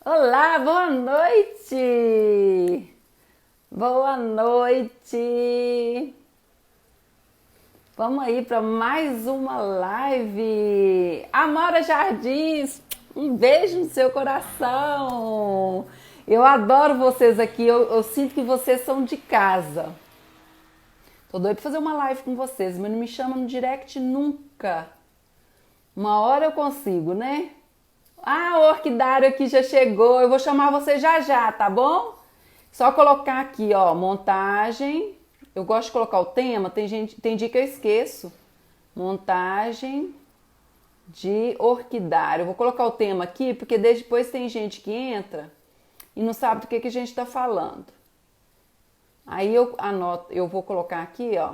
Olá, boa noite! Boa noite! Vamos aí para mais uma live. Amora Jardins, um beijo no seu coração. Eu adoro vocês aqui, eu sinto que vocês são de casa. Tô doido pra fazer uma live com vocês, mas não me chama no direct nunca. Uma hora eu consigo, né? Ah, o orquidário aqui já chegou. Eu vou chamar você já já, tá bom? Só colocar aqui, ó, montagem. Eu gosto de colocar o tema, tem dia que eu esqueço. Montagem de orquidário. Eu vou colocar o tema aqui, porque depois tem gente que entra e não sabe do que a gente tá falando. Aí eu anoto, eu vou colocar aqui, ó.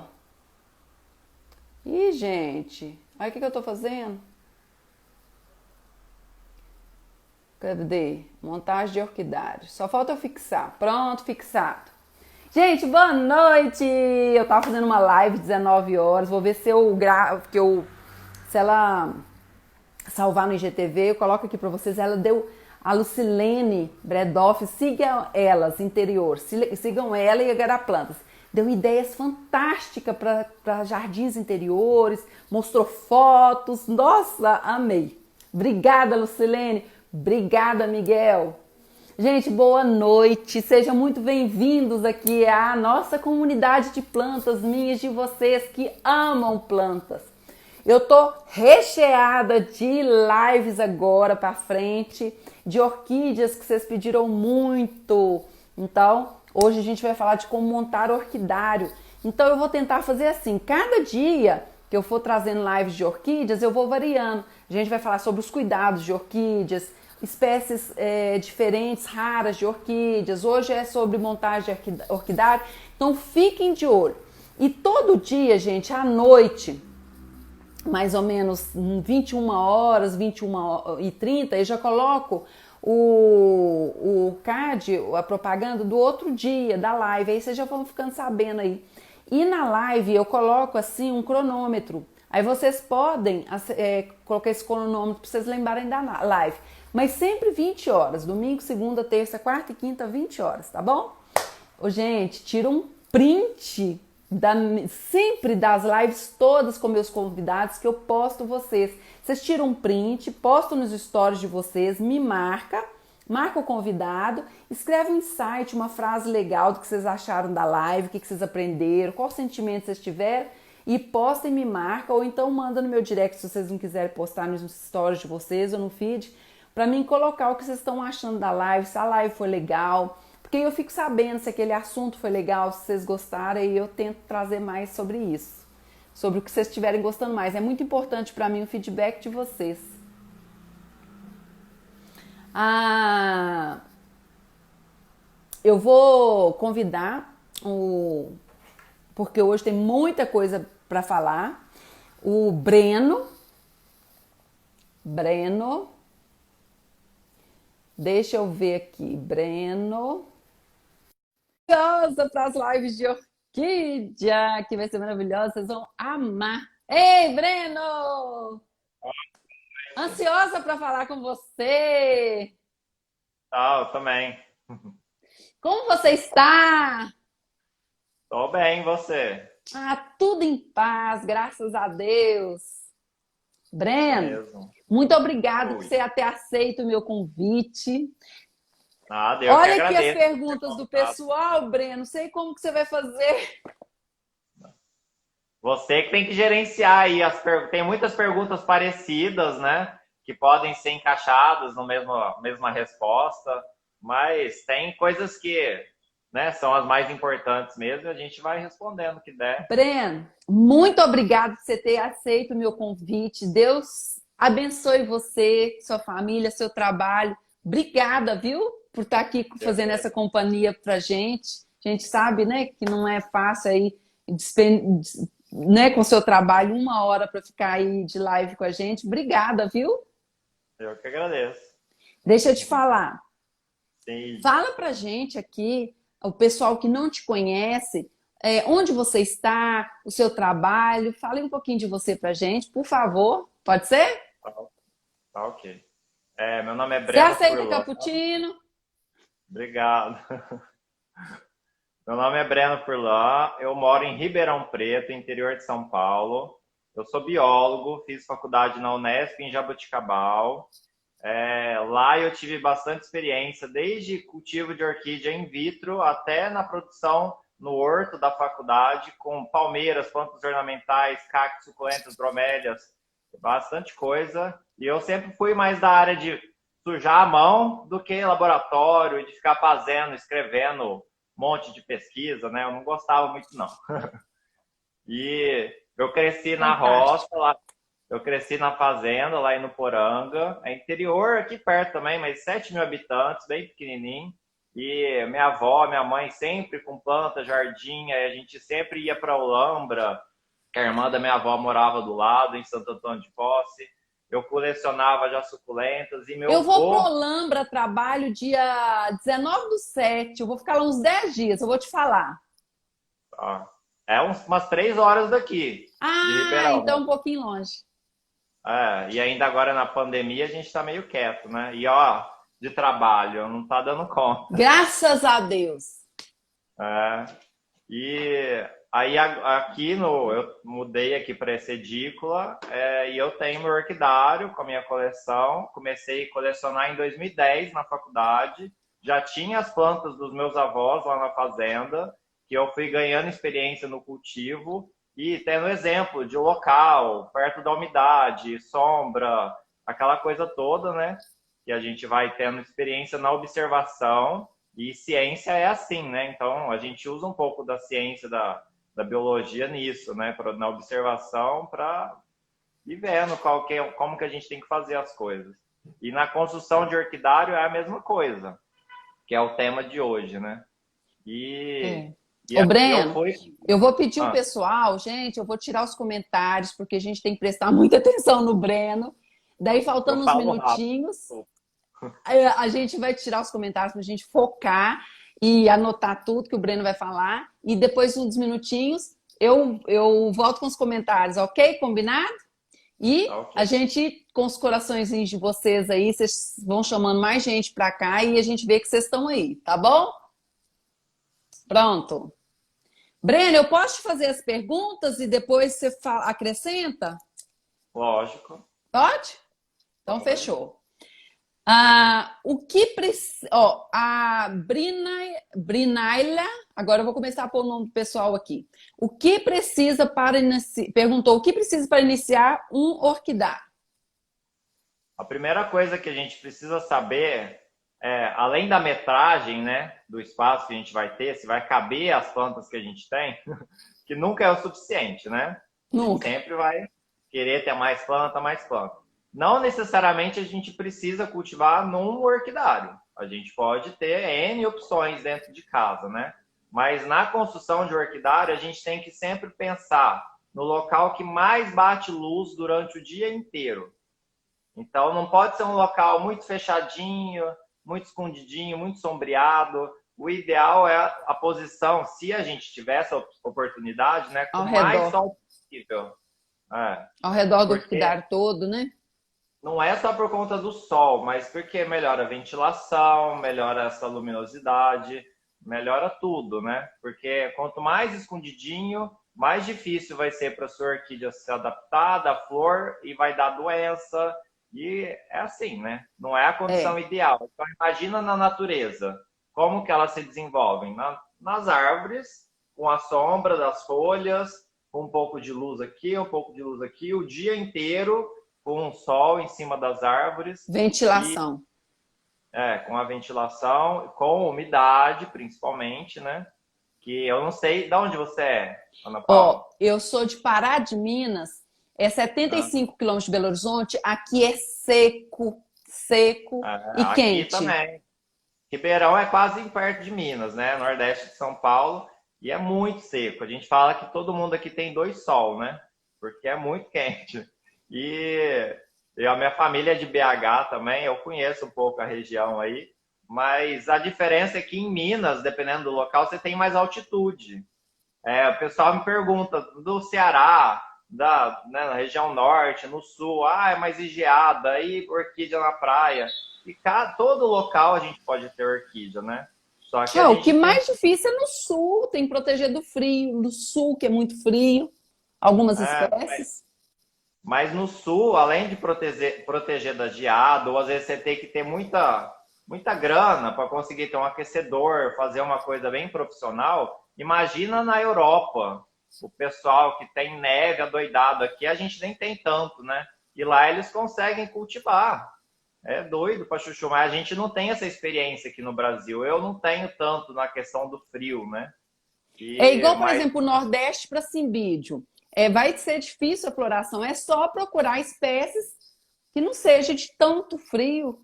Ih, gente, olha o que eu tô fazendo. Cadê? Montagem de orquidário. Só falta eu fixar. Pronto, fixado. Gente, boa noite! Eu tava fazendo uma live 19 horas. Vou ver se eu gravo, se ela salvar no IGTV, eu coloco aqui pra vocês. Ela deu a Lucilene Bredoff, sigam elas, interior, sigam ela e a Garaplantas. Deu ideias fantásticas para jardins interiores, mostrou fotos. Nossa, amei. Obrigada, Lucilene. Obrigada, Miguel. Gente, boa noite. Sejam muito bem-vindos aqui à nossa comunidade de plantas, minhas de vocês que amam plantas. Eu tô recheada de lives agora para frente, de orquídeas que vocês pediram muito. Então, hoje a gente vai falar de como montar orquidário. Então, eu vou tentar fazer assim, cada dia que eu for trazendo lives de orquídeas, eu vou variando. A gente vai falar sobre os cuidados de orquídeas, espécies diferentes, raras de orquídeas. Hoje é sobre montagem de orquidário. Então, fiquem de olho. E todo dia, gente, à noite, mais ou menos 21 horas, 21h30, eu já coloco o card, a propaganda do outro dia, da live. Aí vocês já vão ficando sabendo aí. E na live eu coloco assim um cronômetro. Aí vocês podem colocar esse cronômetro para vocês lembrarem da live. Mas sempre 20 horas. Domingo, segunda, terça, quarta e quinta, 20 horas, tá bom? Ô, gente, tira um print sempre das lives todas com meus convidados que eu posto vocês. Vocês tiram um print, postam nos stories de vocês, me marca o convidado, escreve um insight, uma frase legal do que vocês acharam da live, o que vocês aprenderam, qual sentimento vocês tiveram e posta e me marca, ou então manda no meu direct se vocês não quiserem postar nos stories de vocês ou no feed, para mim colocar o que vocês estão achando da live, se a live foi legal, porque eu fico sabendo se aquele assunto foi legal, se vocês gostaram, e eu tento trazer mais sobre isso, sobre o que vocês estiverem gostando mais. É muito importante para mim o feedback de vocês. Eu vou convidar porque hoje tem muita coisa para falar, o Breno, deixa eu ver aqui, Breno, ansiosa para as lives de orquídea, que vai ser maravilhosa, vocês vão amar. Ei, Breno! Ansiosa para falar com você! Ah, eu também. Como você está? Tô bem, e você? Ah, tudo em paz, graças a Deus. Isso Breno, mesmo. muito obrigado por Ui. você ter aceito o meu convite. Nada, eu que Olha aqui as agradeço por ter perguntas do convidado. pessoal, Breno. Não sei como que você vai fazer. Você que tem que gerenciar aí Tem muitas perguntas parecidas, né? Que podem ser encaixadas no mesma resposta, mas tem coisas que, né, são as mais importantes mesmo e a gente vai respondendo o que der. Breno, muito obrigado por você ter aceito o meu convite. Deus abençoe você, sua família, seu trabalho. Obrigada, viu, por estar aqui Eu fazendo que- essa companhia pra gente. A gente sabe, né, que não é fácil aí, né, com o seu trabalho, 1 hora para ficar aí de live com a gente. Obrigada, viu? eu que agradeço. Deixa eu te falar. Sim. Fala pra gente aqui, o pessoal que não te conhece, onde você está, o seu trabalho. Fale um pouquinho de você pra gente, por favor. Pode ser? Tá, tá ok. Meu nome é Você Breno aceita Furlan. cappuccino? Obrigado. Meu nome é Breno Furlan, eu moro em Ribeirão Preto, interior de São Paulo. Eu sou biólogo, fiz faculdade na Unesp em Jaboticabal. Lá eu tive bastante experiência, desde cultivo de orquídea in vitro até na produção no horto da faculdade, com palmeiras, plantas ornamentais, cactos, suculentas, bromélias, bastante coisa. E eu sempre fui mais da área de sujar a mão do que laboratório e de ficar fazendo, escrevendo um monte de pesquisa, né? Eu não gostava muito, não. E eu cresci na roça, Fantástico. lá, eu cresci na fazenda, lá em Nuporanga. É interior, aqui perto também, mas 7 mil habitantes, bem pequenininho. E minha avó, minha mãe sempre com planta, jardim, aí a gente sempre ia para Olambra, que a irmã da minha avó morava do lado, em Santo Antônio de Posse. Eu colecionava já suculentas e meu Eu vou pro avô... Olambra, trabalho dia 19/7. Eu vou ficar lá uns 10 dias, eu vou te falar. Ó, umas 3 horas daqui, de Ah, então Ribeirão. um pouquinho longe. E ainda agora na pandemia a gente tá meio quieto, né? E ó, de trabalho, não tá dando conta. Graças a Deus. É, e aí aqui eu mudei aqui para essa edícula e eu tenho meu orquidário com a minha coleção. Comecei a colecionar em 2010 na faculdade. Já tinha as plantas dos meus avós lá na fazenda, que eu fui ganhando experiência no cultivo e tendo exemplo de local, perto da umidade, sombra, aquela coisa toda, né? Que a gente vai tendo experiência na observação e ciência é assim, né? Então a gente usa um pouco da ciência da biologia nisso, né? Na observação para ir vendo como que a gente tem que fazer as coisas. E na construção de orquidário é a mesma coisa, que é o tema de hoje, né? E, É. e Ô, aqui eu Breno, fui. eu vou pedir o Ah, pessoal, gente, eu vou tirar os comentários, porque a gente tem que prestar muita atenção no Breno. Daí, eu faltando uns falo rápido. minutinhos, a gente vai tirar os comentários para a gente focar e anotar tudo que o Breno vai falar. E depois, uns minutinhos, eu volto com os comentários, ok? Combinado? Tá E ok. a gente, com os coraçõezinhos de vocês aí, vocês vão chamando mais gente para cá e a gente vê que vocês estão aí, tá bom? Pronto. Breno, eu posso te fazer as perguntas e depois você acrescenta? Lógico. Pode? Então, Pode. fechou. O que precisa. A Brinaila, agora eu vou começar a pôr o nome do pessoal aqui. O que precisa para iniciar? Perguntou o que precisa para iniciar um orquidário? A primeira coisa que a gente precisa saber além da metragem, né, do espaço que a gente vai ter, se vai caber as plantas que a gente tem, que nunca é o suficiente, né? A gente Nunca. sempre vai querer ter mais planta, mais planta. Não necessariamente a gente precisa cultivar num orquidário. A gente pode ter N opções dentro de casa, né? Mas na construção de orquidário, a gente tem que sempre pensar no local que mais bate luz durante o dia inteiro. Então, não pode ser um local muito fechadinho, muito escondidinho, muito sombreado. O ideal é a posição, se a gente tiver essa oportunidade, né, com Ao mais redor. sol possível. Ao redor do Porque orquidário todo, né? não é só por conta do sol, mas porque melhora a ventilação, melhora essa luminosidade, melhora tudo, né? Porque quanto mais escondidinho, mais difícil vai ser para a sua orquídea se adaptar da flor e vai dar doença. E é assim, né? Não é a condição É. ideal. Então imagina na natureza, como que elas se desenvolvem? Nas árvores, com a sombra das folhas, com um pouco de luz aqui, um pouco de luz aqui, o dia inteiro com o sol em cima das árvores e Ventilação. com a ventilação, com umidade, principalmente, né? Que eu não sei de onde você é, Ana Paula. Eu sou de Pará de Minas, é Ah, 75 quilômetros de Belo Horizonte. Aqui é seco, seco e aqui quente. também. Ribeirão é quase perto de Minas, né? Nordeste de São Paulo, e é muito seco. A gente fala que todo mundo aqui tem 2 sol, né? Porque é muito quente. E a minha família é de BH também, eu conheço um pouco a região aí, mas a diferença é que em Minas, dependendo do local, você tem mais altitude. O pessoal me pergunta do Ceará, né, na região norte, no sul, é mais geada, aí orquídea na praia. E todo local a gente pode ter orquídea, né? Só que a O que gente tem. mais difícil é no sul, tem que proteger do frio, no sul, que é muito frio, algumas É, espécies. mas no sul, além de proteger da geada, ou às vezes você tem que ter muita grana para conseguir ter um aquecedor, fazer uma coisa bem profissional. Imagina na Europa, o pessoal que tem neve adoidado aqui, a gente nem tem tanto, né? E lá eles conseguem cultivar. É doido para chuchu, mas a gente não tem essa experiência aqui no Brasil. Eu não tenho tanto na questão do frio, né? É E, igual, por mas exemplo, o Nordeste para cimbídio. Vai ser difícil a floração, é só procurar espécies que não seja de tanto frio.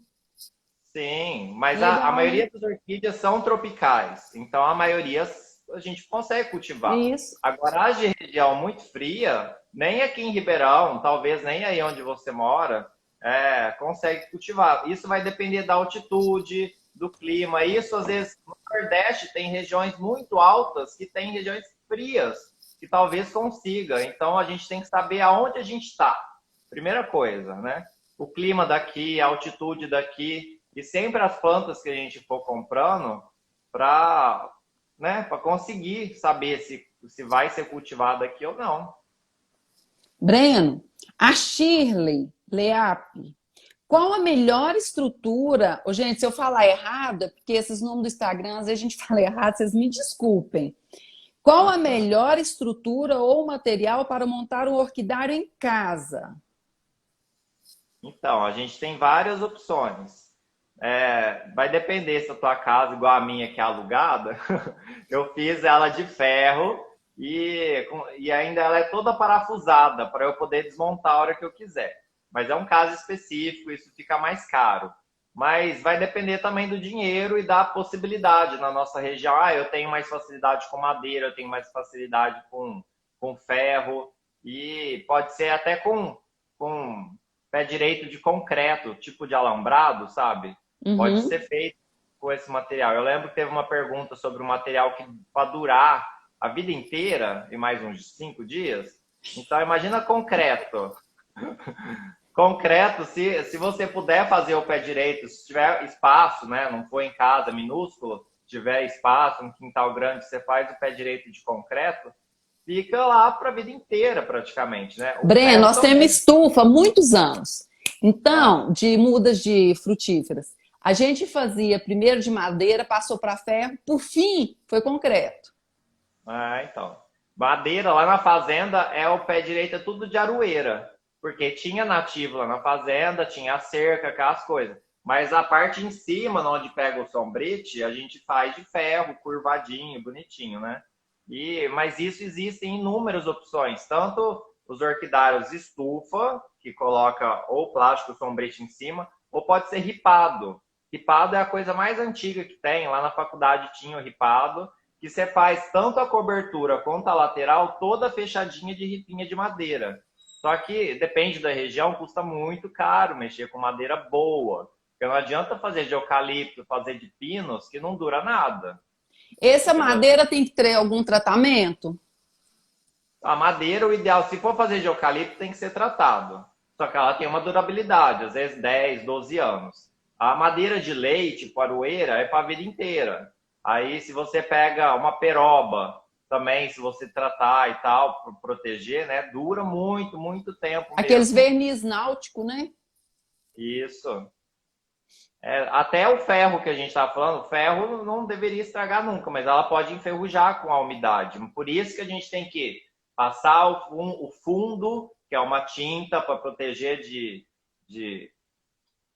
sim, mas a Legal, né? maioria das orquídeas são tropicais, então a maioria a gente consegue cultivar. Isso. Agora, as de região muito fria, nem aqui em Ribeirão, talvez nem aí onde você mora, consegue cultivar. Isso vai depender da altitude, do clima. Isso, às vezes, no Nordeste tem regiões muito altas que tem regiões frias, que talvez consiga. Então, a gente tem que saber aonde a gente está. Primeira coisa, né? O clima daqui, a altitude daqui, e sempre as plantas que a gente for comprando para, né, para conseguir saber se vai ser cultivado aqui ou não. Breno, a Shirley Leap, qual a melhor estrutura? Gente, se eu falar errado, é porque esses nomes do Instagram, às vezes a gente fala errado, vocês me desculpem. Qual a melhor estrutura ou material para montar um orquidário em casa? Então, a gente tem várias opções. Vai depender se a tua casa, igual a minha que é alugada, eu fiz ela de ferro e ainda ela é toda parafusada para eu poder desmontar a hora que eu quiser. Mas é um caso específico, isso fica mais caro. Mas vai depender também do dinheiro e da possibilidade na nossa região. Eu tenho mais facilidade com madeira, eu tenho mais facilidade com ferro e pode ser até com pé direito de concreto, tipo de alambrado, sabe? Pode Uhum. ser feito com esse material. Eu lembro que teve uma pergunta sobre o material que para durar a vida inteira e mais uns 5 dias. Então, imagina concreto. Concreto, se você puder fazer o pé direito, se tiver espaço, né? Não for em casa, minúsculo, tiver espaço, um quintal grande, você faz o pé direito de concreto, fica lá para a vida inteira, praticamente, né? O Breno, ferro nós temos também. estufa há muitos anos. Ah, Então, de mudas de frutíferas. A gente fazia primeiro de madeira, passou para ferro, por fim, foi concreto. então. Madeira lá na fazenda é o pé direito, é tudo de aroeira. Porque tinha nativo lá na fazenda, tinha a cerca, aquelas coisas. Mas a parte em cima, onde pega o sombrite, a gente faz de ferro, curvadinho, bonitinho, né? Mas isso existem inúmeras opções. Tanto os orquidários estufa, que coloca ou plástico sombrite em cima, ou pode ser ripado. Ripado é a coisa mais antiga que tem. Lá na faculdade tinha o ripado, que você faz tanto a cobertura quanto a lateral toda fechadinha de ripinha de madeira. Só que depende da região, custa muito caro mexer com madeira boa. Porque não adianta fazer de eucalipto, fazer de pinos, que não dura nada. Essa Entendeu? madeira tem que ter algum tratamento? A madeira, o ideal, se for fazer de eucalipto, tem que ser tratado. Só que ela tem uma durabilidade, às vezes 10, 12 anos. A madeira de leite, paroeira, é para a vida inteira. Aí, se você pega uma peroba, também, se você tratar e tal, proteger, né, dura muito, muito tempo Aqueles mesmo. verniz náutico, né? Isso. Até o ferro que a gente estava falando, o ferro não deveria estragar nunca, mas ela pode enferrujar com a umidade. Por isso que a gente tem que passar o fundo, que é uma tinta para proteger de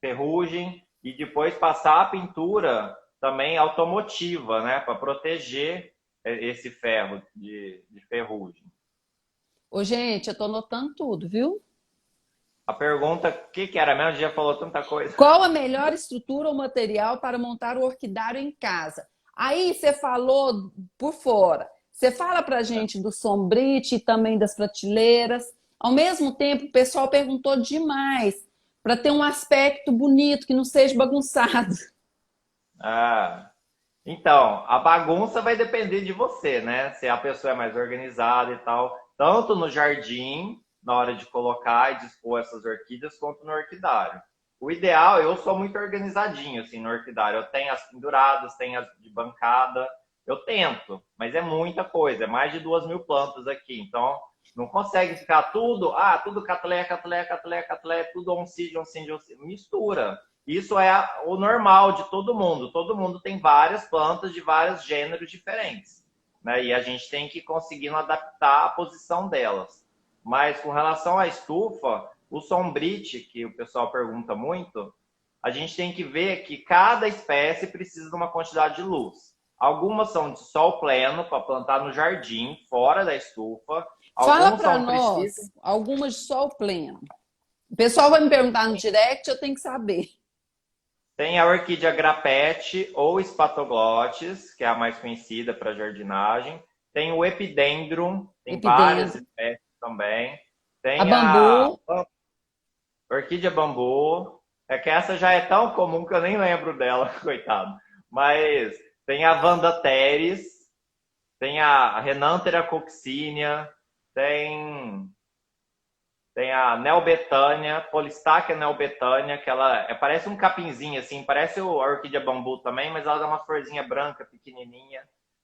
ferrugem, e depois passar a pintura também automotiva, né, para proteger esse ferro de ferrugem. Ô, gente, eu tô anotando tudo, viu? A pergunta, o que era mesmo? Já falou tanta coisa. Qual a melhor estrutura ou material para montar o orquidário em casa? Aí você falou por fora. Você fala pra gente do sombrite e também das prateleiras. Ao mesmo tempo, o pessoal perguntou demais para ter um aspecto bonito, que não seja bagunçado. Ah, então, a bagunça vai depender de você, né? Se a pessoa é mais organizada e tal, tanto no jardim na hora de colocar e dispor essas orquídeas quanto no orquidário. O ideal, eu sou muito organizadinho assim no orquidário. Eu tenho as penduradas, tenho as de bancada. Eu tento, mas é muita coisa. É mais de 2.000 plantas aqui. Então, não consegue ficar tudo catleia, catleia, catleia, catleia, tudo oncídio, oncídio, oncídio. Mistura. Isso é o normal de todo mundo. Todo mundo tem várias plantas de vários gêneros diferentes, né? E a gente tem que conseguir adaptar a posição delas. Mas com relação à estufa, o sombrite, que o pessoal pergunta muito, a gente tem que ver que cada espécie precisa de uma quantidade de luz. Algumas são de sol pleno para plantar no jardim, fora da estufa. Fala Algumas para são nós algumas de sol pleno. O pessoal vai me perguntar no direct, eu tenho que saber. Tem a orquídea grapete ou espatoglotes, que é a mais conhecida para jardinagem. Tem o epidendrum, tem várias espécies também. A Tem bambu. a orquídea bambu. É que essa já é tão comum que eu nem lembro dela, coitado. Mas tem a Vanda teres, tem a Renanthera coccinea, tem a Neobetânia, Polistachia neobetânia, que ela parece um capinzinho, assim, parece a orquídea bambu também, mas ela dá uma florzinha branca, pequenininha.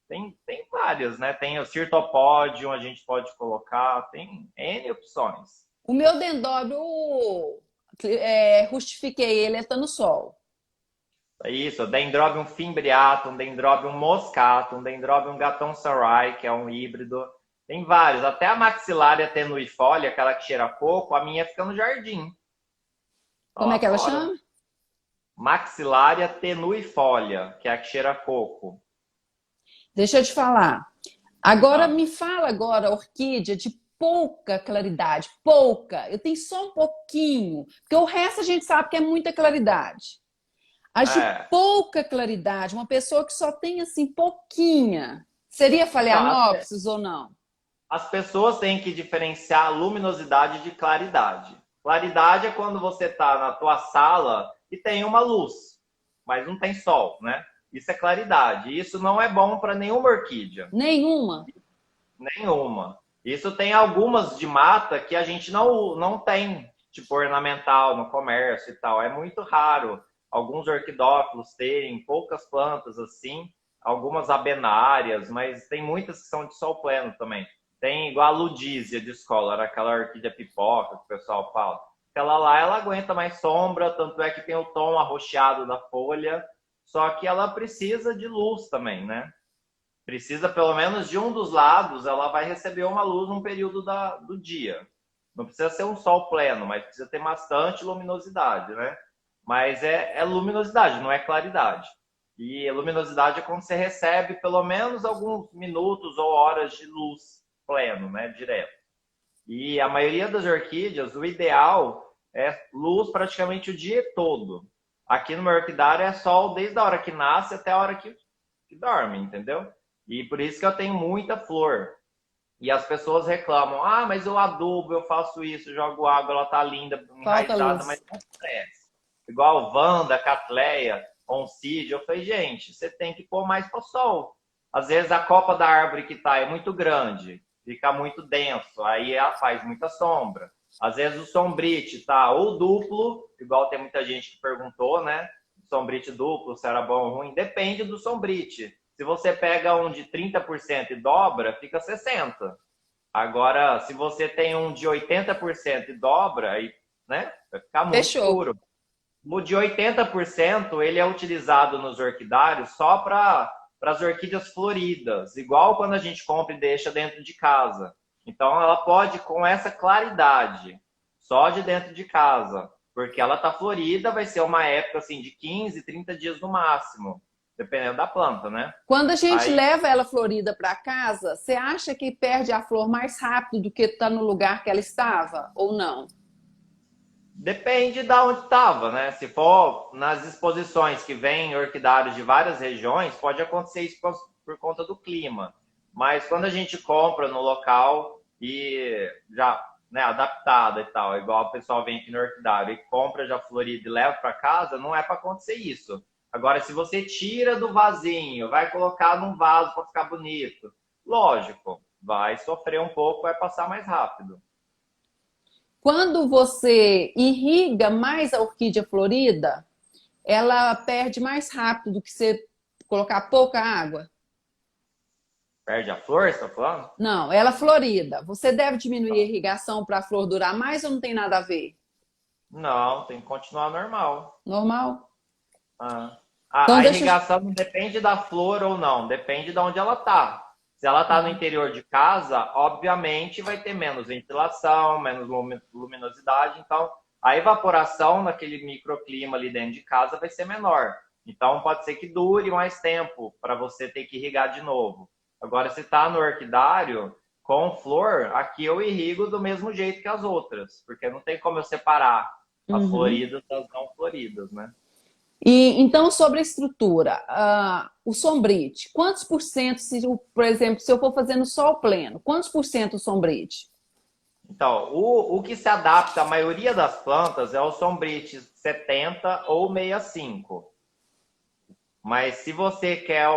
Tem várias, né? Tem o Cirtopodium, a gente pode colocar, tem N opções. O meu dendróbio, rustifiquei ele, está no sol. É isso, Dendrobium fimbriatum, Dendrobium moscatum, Dendrobium gattonsarai, que é um híbrido. Tem vários, até a maxilária tenuifolia, aquela que cheira coco, a minha fica no jardim. Como é que ela chama? Maxilária tenuifolia, que é a que cheira coco. Deixa eu te falar. Agora me fala agora, orquídea de pouca claridade, pouca. Eu tenho só um pouquinho, porque o resto a gente sabe que é muita claridade. As de pouca claridade, uma pessoa que só tem assim pouquinha, seria Phalaenopsis ou não? As pessoas têm que diferenciar luminosidade de claridade. Claridade é quando você está na tua sala e tem uma luz, mas não tem sol, né? Isso é claridade. Isso não é bom para nenhuma orquídea. Nenhuma? Nenhuma. Isso tem algumas de mata que a gente não tem, tipo ornamental no comércio e tal. É muito raro alguns orquidófilos terem poucas plantas assim, algumas abenárias, mas tem muitas que são de sol pleno também. Tem igual a ludísia de escola, aquela orquídea pipoca que o pessoal fala. Aquela lá, ela aguenta mais sombra, tanto é que tem o tom arroxeado da folha, só que ela precisa de luz também, né? Precisa pelo menos de um dos lados, ela vai receber uma luz num período do dia. Não precisa ser um sol pleno, mas precisa ter bastante luminosidade, né? Mas é luminosidade, não é claridade. E luminosidade é quando você recebe pelo menos alguns minutos ou horas de luz pleno, né? Direto. E a maioria das orquídeas, o ideal é luz praticamente o dia todo. Aqui no meu orquidário é sol desde a hora que nasce até a hora que dorme, entendeu? E por isso que eu tenho muita flor. E as pessoas reclamam, mas eu adubo, eu faço isso, jogo água, ela tá linda, enraizada, mas não cresce. Igual Vanda, Catleia, Oncídio, eu falei, gente, você tem que pôr mais pro sol. Às vezes a copa da árvore que tá é muito grande, fica muito denso, aí ela faz muita sombra. Às vezes o sombrite tá ou duplo, igual tem muita gente que perguntou, né? Sombrite duplo, se era bom ou ruim, depende do sombrite. Se você pega um de 30% e dobra, fica 60%. Agora, se você tem um de 80% e dobra, aí, né, vai ficar muito escuro. O de 80%, ele é utilizado nos orquidários só para as orquídeas floridas, igual quando a gente compra e deixa dentro de casa. Então, ela pode, com essa claridade, só de dentro de casa, porque ela está florida, vai ser uma época assim, de 15, 30 dias no máximo. Dependendo da planta, né? Quando a gente leva ela florida para casa, você acha que perde a flor mais rápido do que está no lugar que ela estava ou não? Depende de onde estava, né? Se for nas exposições que vem orquidários de várias regiões, pode acontecer isso por conta do clima. Mas quando a gente compra no local e já, né, adaptada e tal, igual o pessoal vem aqui no orquidário e compra já florida e leva para casa, não é para acontecer isso. Agora, se você tira do vasinho, vai colocar num vaso para ficar bonito, lógico, vai sofrer um pouco, vai passar mais rápido. Quando você irriga mais a orquídea florida, ela perde mais rápido do que você colocar pouca água. Perde a flor, você tá falando? Não, ela florida. Você deve diminuir a irrigação para a flor durar mais ou não tem nada a ver? Não, tem que continuar normal. Normal? Ah. Então A deixa eu... irrigação não depende da flor ou não, depende de onde ela está. Se ela está no interior de casa, obviamente vai ter menos ventilação, menos luminosidade, então a evaporação naquele microclima ali dentro de casa vai ser menor. Então pode ser que dure mais tempo para você ter que irrigar de novo. Agora, se está no orquidário, com flor, aqui eu irrigo do mesmo jeito que as outras, porque não tem como eu separar as Uhum. floridas das não floridas, né? E então sobre a estrutura, o sombrite, quantos por cento, se, por exemplo, se eu for fazendo sol pleno, quantos por cento o sombrite? Então, o que se adapta à maioria das plantas é o sombrite 70 ou 65. Mas se você quer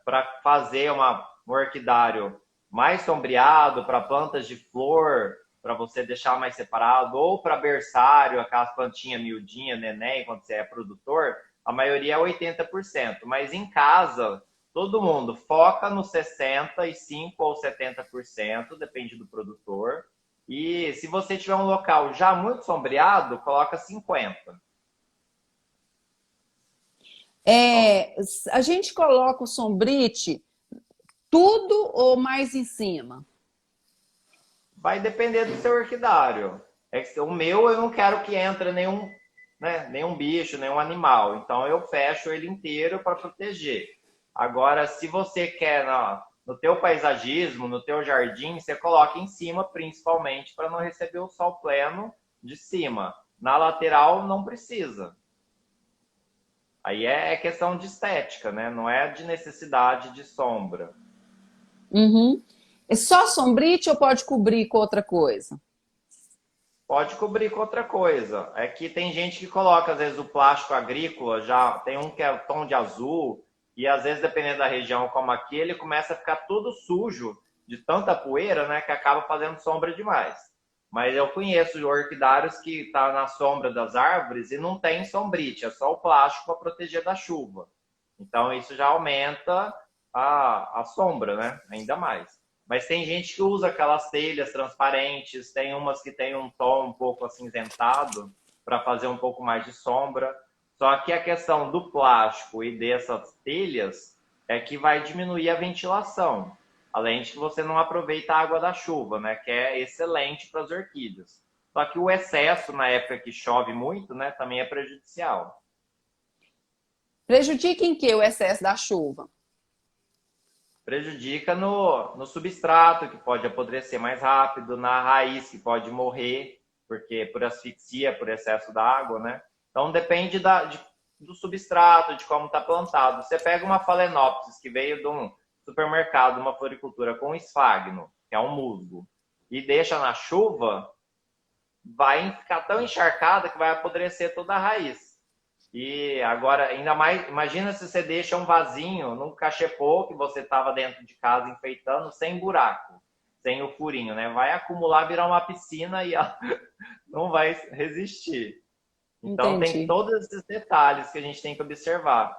para fazer um orquidário mais sombreado, para plantas de flor, para você deixar mais separado, ou para berçário, aquelas plantinhas miudinhas, neném, quando você é produtor, a maioria é 80%. Mas em casa, todo mundo foca no 65% ou 70%, depende do produtor. E se você tiver um local já muito sombreado, coloca 50%. É, a gente coloca o sombrite tudo ou mais em cima? Vai depender do seu orquidário. É que o meu eu não quero que entre nenhum, né, nenhum bicho, nenhum animal. Então eu fecho ele inteiro para proteger. Agora, se você quer no teu paisagismo, no teu jardim, você coloca em cima, principalmente para não receber o sol pleno de cima. Na lateral não precisa. Aí é questão de estética, né? Não é de necessidade de sombra. Uhum. É só sombrite ou pode cobrir com outra coisa? Pode cobrir com outra coisa. É que tem gente que coloca, às vezes, o plástico agrícola, já tem um que é o tom de azul, e às vezes, dependendo da região, como aqui, ele começa a ficar todo sujo de tanta poeira, né, que acaba fazendo sombra demais. Mas eu conheço orquidários que tá na sombra das árvores e não tem sombrite, é só o plástico para proteger da chuva. Então isso já aumenta a sombra, né? Ainda mais. Mas tem gente que usa aquelas telhas transparentes, tem umas que tem um tom um pouco acinzentado para fazer um pouco mais de sombra. Só que a questão do plástico e dessas telhas é que vai diminuir a ventilação. Além de que você não aproveita a água da chuva, né? Que é excelente para as orquídeas. Só que o excesso na época que chove muito, né, também é prejudicial. Prejudica em que o excesso da chuva? Prejudica no substrato, que pode apodrecer mais rápido, na raiz, que pode morrer, porque por asfixia, por excesso d'água, né? Então depende do substrato, de como está plantado. Você pega uma Phalaenopsis que veio de um supermercado, uma floricultura com esfagno, que é um musgo, e deixa na chuva, vai ficar tão encharcada que vai apodrecer toda a raiz. E agora, ainda mais, imagina se você deixa um vasinho num cachepô que você estava dentro de casa enfeitando, sem buraco, sem o furinho, né? Vai acumular, virar uma piscina e ela não vai resistir. Então, tem Entendi. todos esses detalhes que a gente tem que observar.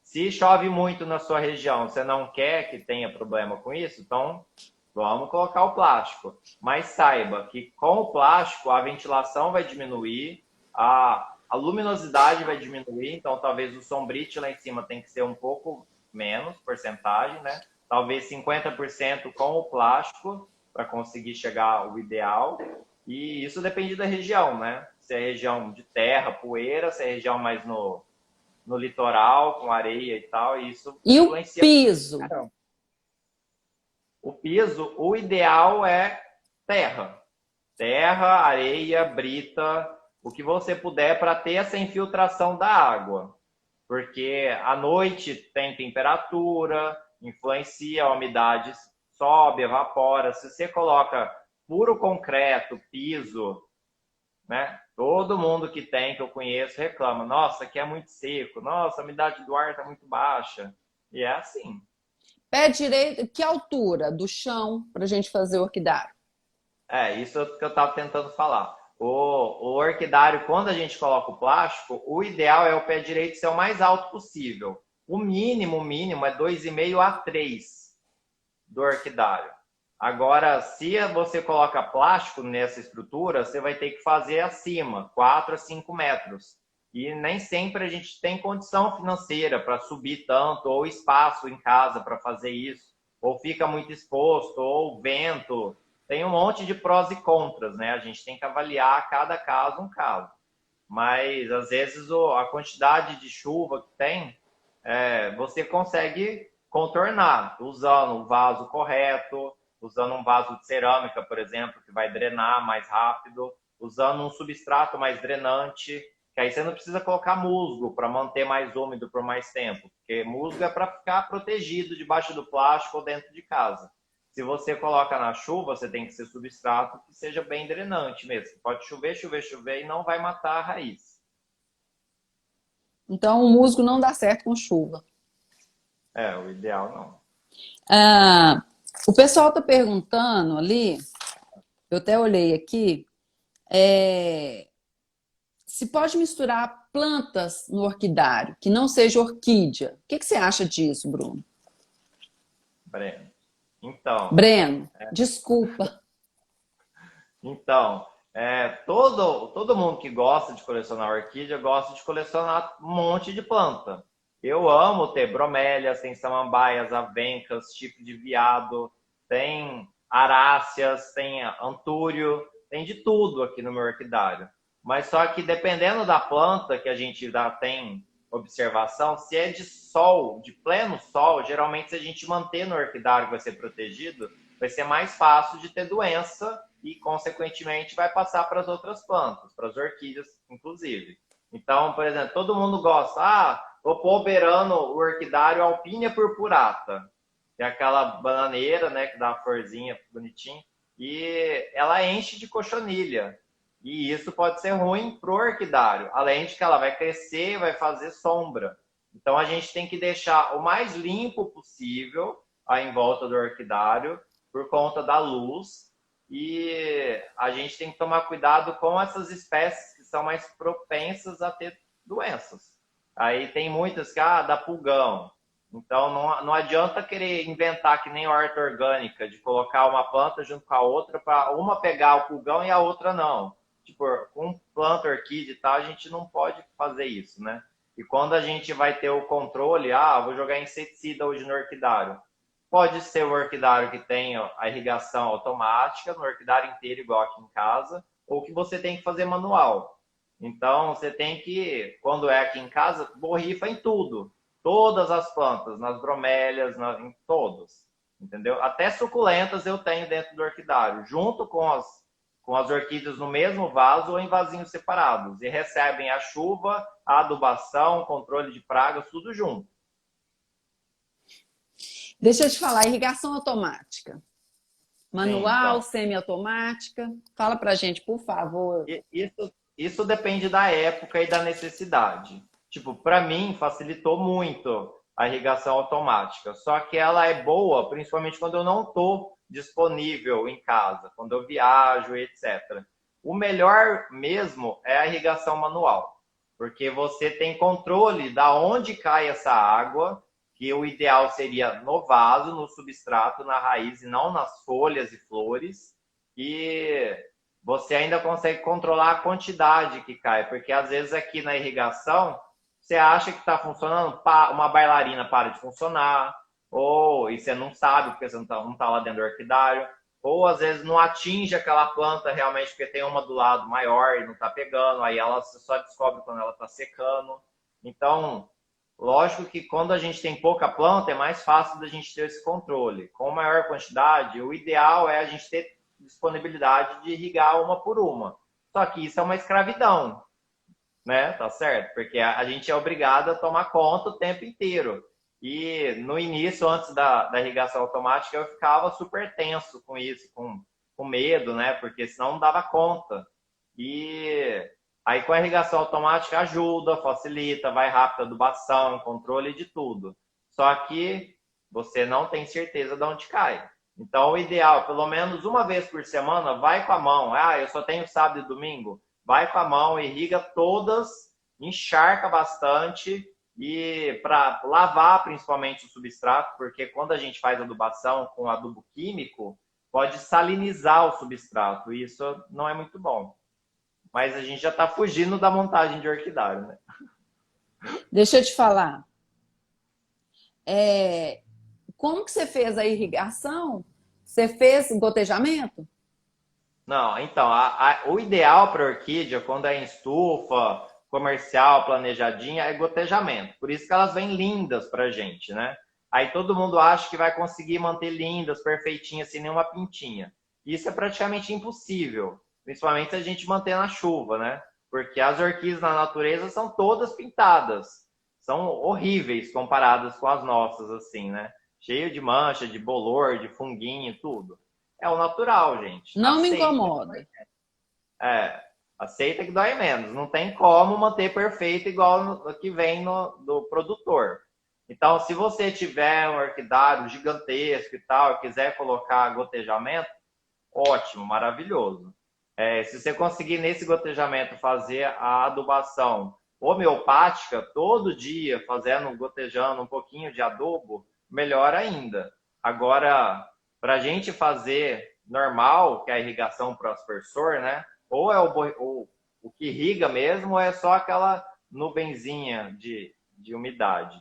Se chove muito na sua região, você não quer que tenha problema com isso, então vamos colocar o plástico. Mas saiba que com o plástico a ventilação vai diminuir, a luminosidade vai diminuir, então talvez o sombrite lá em cima tem que ser um pouco menos, porcentagem, né? Talvez 50% com o plástico para conseguir chegar ao ideal. E isso depende da região, né? Se é região de terra, poeira, se é região mais no litoral, com areia e tal, e isso E o influencia. piso? O piso, o ideal é terra. Terra, areia, brita, o que você puder para ter essa infiltração da água. Porque à noite tem temperatura, influencia, a umidade sobe, evapora. Se você coloca puro concreto, piso, né? Todo mundo que tem, que eu conheço, reclama. Nossa, aqui é muito seco. Nossa, a umidade do ar está muito baixa. E é assim. Pé direito, que altura do chão para a gente fazer o orquidário? Isso que eu estava tentando falar. O orquidário, quando a gente coloca o plástico, o ideal é o pé direito ser o mais alto possível. O mínimo é 2,5 a 3 do orquidário. Agora, se você coloca plástico nessa estrutura, você vai ter que fazer acima, 4 a 5 metros. E nem sempre a gente tem condição financeira para subir tanto, ou espaço em casa para fazer isso, ou fica muito exposto, ou vento. Tem um monte de prós e contras, né? A gente tem que avaliar cada caso um caso. Mas, às vezes, a quantidade de chuva que tem, você consegue contornar usando o vaso correto, usando um vaso de cerâmica, por exemplo, que vai drenar mais rápido, usando um substrato mais drenante, que aí você não precisa colocar musgo para manter mais úmido por mais tempo, porque musgo é para ficar protegido debaixo do plástico ou dentro de casa. Se você coloca na chuva, você tem que ser substrato que seja bem drenante mesmo. Pode chover, chover, chover e não vai matar a raiz. Então, o musgo não dá certo com chuva. O ideal não. Ah, o pessoal está perguntando ali, eu até olhei aqui, se pode misturar plantas no orquidário, que não seja orquídea. O que você acha disso, Bruno? Breno. Então, Breno, desculpa. Todo mundo que gosta de colecionar orquídea gosta de colecionar um monte de planta. Eu amo ter bromélias, tem samambaias, avencas, tipo de viado, tem aráceas, tem antúrio, tem de tudo aqui no meu orquidário. Mas só que dependendo da planta que a gente já tem observação, se é de sol, de pleno sol, geralmente se a gente manter no orquidário que vai ser protegido, vai ser mais fácil de ter doença e, consequentemente, vai passar para as outras plantas, para as orquídeas, inclusive. Então, por exemplo, todo mundo gosta, vou pôr beirando o orquidário Alpínia purpurata, que é aquela bananeira, né, que dá uma florzinha bonitinha, e ela enche de cochonilha. E isso pode ser ruim para o orquidário, além de que ela vai crescer, vai fazer sombra. Então, a gente tem que deixar o mais limpo possível em volta do orquidário, por conta da luz, e a gente tem que tomar cuidado com essas espécies que são mais propensas a ter doenças. Aí tem muitas que dá pulgão. Então não adianta querer inventar que nem horta orgânica, de colocar uma planta junto com a outra para uma pegar o pulgão e a outra não. Tipo, com planta, orquídea e tal, a gente não pode fazer isso, né? E quando a gente vai ter o controle, vou jogar inseticida hoje no orquidário. Pode ser o orquidário que tem a irrigação automática, no orquidário inteiro, igual aqui em casa, ou que você tem que fazer manual. Então, você tem que, quando é aqui em casa, borrifa em tudo. Todas as plantas, nas bromélias, em todos. Entendeu? Até suculentas eu tenho dentro do orquidário, junto com as orquídeas no mesmo vaso ou em vasinhos separados. E recebem a chuva, a adubação, controle de pragas, tudo junto. Deixa eu te falar, irrigação automática. Manual, Então, semiautomática. Fala pra gente, por favor. Isso depende da época e da necessidade. Tipo, para mim, facilitou muito a irrigação automática. Só que ela é boa, principalmente quando eu não estou disponível em casa, quando eu viajo, etc. O melhor mesmo é a irrigação manual, porque você tem controle da onde cai essa água, que o ideal seria no vaso, no substrato, na raiz, e não nas folhas e flores. E você ainda consegue controlar a quantidade que cai, porque às vezes aqui na irrigação, você acha que está funcionando, uma bailarina para de funcionar, e você não sabe porque você não tá lá dentro do orquidário, ou às vezes não atinge aquela planta realmente porque tem uma do lado maior e não está pegando, aí ela só descobre quando ela está secando. Então, lógico que quando a gente tem pouca planta, é mais fácil da gente ter esse controle. Com maior quantidade, o ideal é a gente ter disponibilidade de irrigar uma por uma. Só que isso é uma escravidão, né? Tá certo? Porque a gente é obrigado a tomar conta o tempo inteiro. E no início, antes da irrigação automática, eu ficava super tenso com isso, com medo, né? Porque senão não dava conta. E aí com a irrigação automática ajuda, facilita, vai rápido a adubação, controle de tudo. Só que você não tem certeza de onde cai. Então, o ideal, pelo menos uma vez por semana, vai com a mão. Ah, eu só tenho sábado e domingo. Vai com a mão, irriga todas, encharca bastante e para lavar principalmente o substrato, porque quando a gente faz adubação com adubo químico, pode salinizar o substrato e isso não é muito bom. Mas a gente já está fugindo da montagem de orquidário, né? Deixa eu te falar. É, como que você fez a irrigação? Você fez gotejamento? Não, então, o ideal para orquídea, quando é em estufa, comercial, planejadinha, é gotejamento. Por isso que elas vêm lindas pra gente, né? Aí todo mundo acha que vai conseguir manter lindas, perfeitinhas, sem nenhuma pintinha. Isso é praticamente impossível, principalmente se a gente manter na chuva, né? Porque as orquídeas na natureza são todas pintadas. São horríveis comparadas com as nossas, assim, né? Cheio de mancha, de bolor, de funguinho, tudo. É o natural, gente. Não me Aceita. incomoda. É, aceita que dói menos. Não tem como manter perfeito igual no que vem do produtor. Então, se você tiver um orquidário gigantesco e tal, e quiser colocar gotejamento, ótimo, maravilhoso. Se você conseguir nesse gotejamento fazer a adubação homeopática, todo dia fazendo, gotejando um pouquinho de adubo, melhor ainda. Agora, para a gente fazer normal, que é a irrigação pro aspersor, né? Ou é o que irriga mesmo, ou é só aquela nuvenzinha de umidade.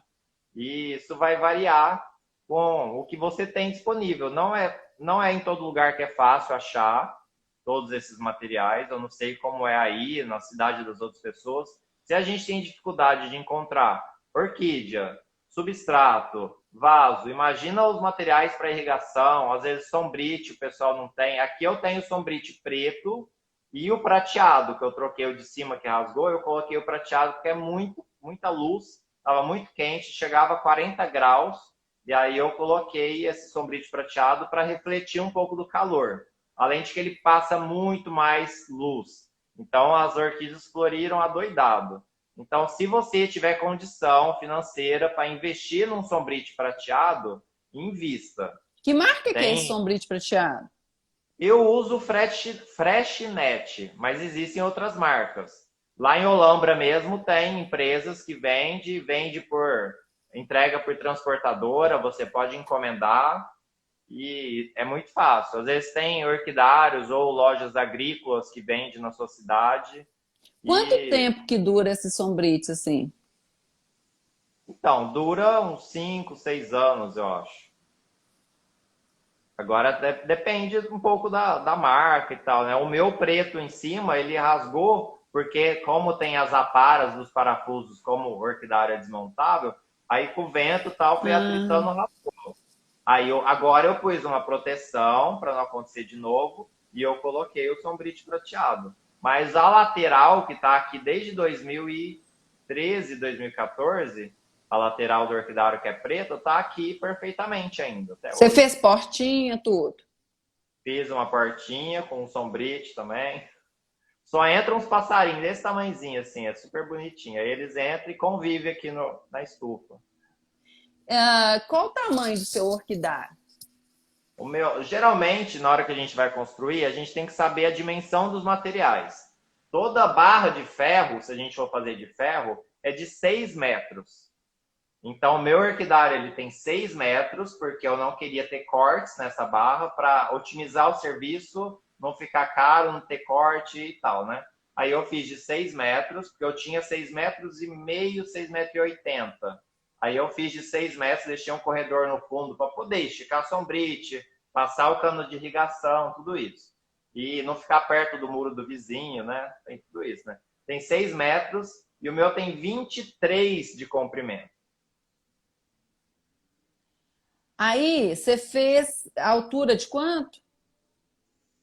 E isso vai variar com o que você tem disponível. Não é em todo lugar que é fácil achar todos esses materiais. Eu não sei como é aí, na cidade das outras pessoas. Se a gente tem dificuldade de encontrar orquídea, substrato, vaso, imagina os materiais para irrigação, às vezes sombrite o pessoal não tem. Aqui eu tenho sombrite preto e o prateado, que eu troquei o de cima que rasgou, eu coloquei o prateado porque é muita luz, estava muito quente, chegava a 40 graus, e aí eu coloquei esse sombrite prateado para refletir um pouco do calor. Além de que ele passa muito mais luz. Então as orquídeas floriram adoidado. Então, se você tiver condição financeira para investir num sombrite prateado, invista. Que marca que é esse sombrite prateado? Eu uso Freshnet, mas existem outras marcas. Lá em Olambra mesmo tem empresas que vende por entrega por transportadora, você pode encomendar e é muito fácil. Às vezes tem orquidários ou lojas agrícolas que vendem na sua cidade. Quanto tempo que dura esse sombrite assim? Então, dura uns 5, 6 anos, eu acho. Agora depende um pouco da marca e tal, né? O meu preto em cima, ele rasgou, porque como tem as aparas dos parafusos, como o orquidário é desmontável, aí com o vento e tal, foi atritando, rasgou. Agora eu pus uma proteção para não acontecer de novo e eu coloquei o sombrite prateado. Mas a lateral, que está aqui desde 2013, 2014, a lateral do orquidário que é preta, está aqui perfeitamente ainda. Até Você hoje. fez portinha, tudo? Fiz uma portinha com um sombrite também. Só entram uns passarinhos desse tamanhozinho, assim, é super bonitinho. Aí eles entram e convivem aqui na estufa. Qual o tamanho do seu orquidário? Geralmente, na hora que a gente vai construir, a gente tem que saber a dimensão dos materiais. Toda barra de ferro, se a gente for fazer de ferro, é de 6 metros. Então, o meu orquidário ele tem 6 metros, porque eu não queria ter cortes nessa barra para otimizar o serviço, não ficar caro, não ter corte e tal, né? Aí eu fiz de 6 metros, porque eu tinha 6 metros e meio, 6 metros e 80. Aí eu fiz de 6 metros, deixei um corredor no fundo para poder esticar sombrite, passar o cano de irrigação, tudo isso. E não ficar perto do muro do vizinho, né? Tem tudo isso, né? Tem 6 metros e o meu tem 23 de comprimento. Aí, você fez a altura de quanto?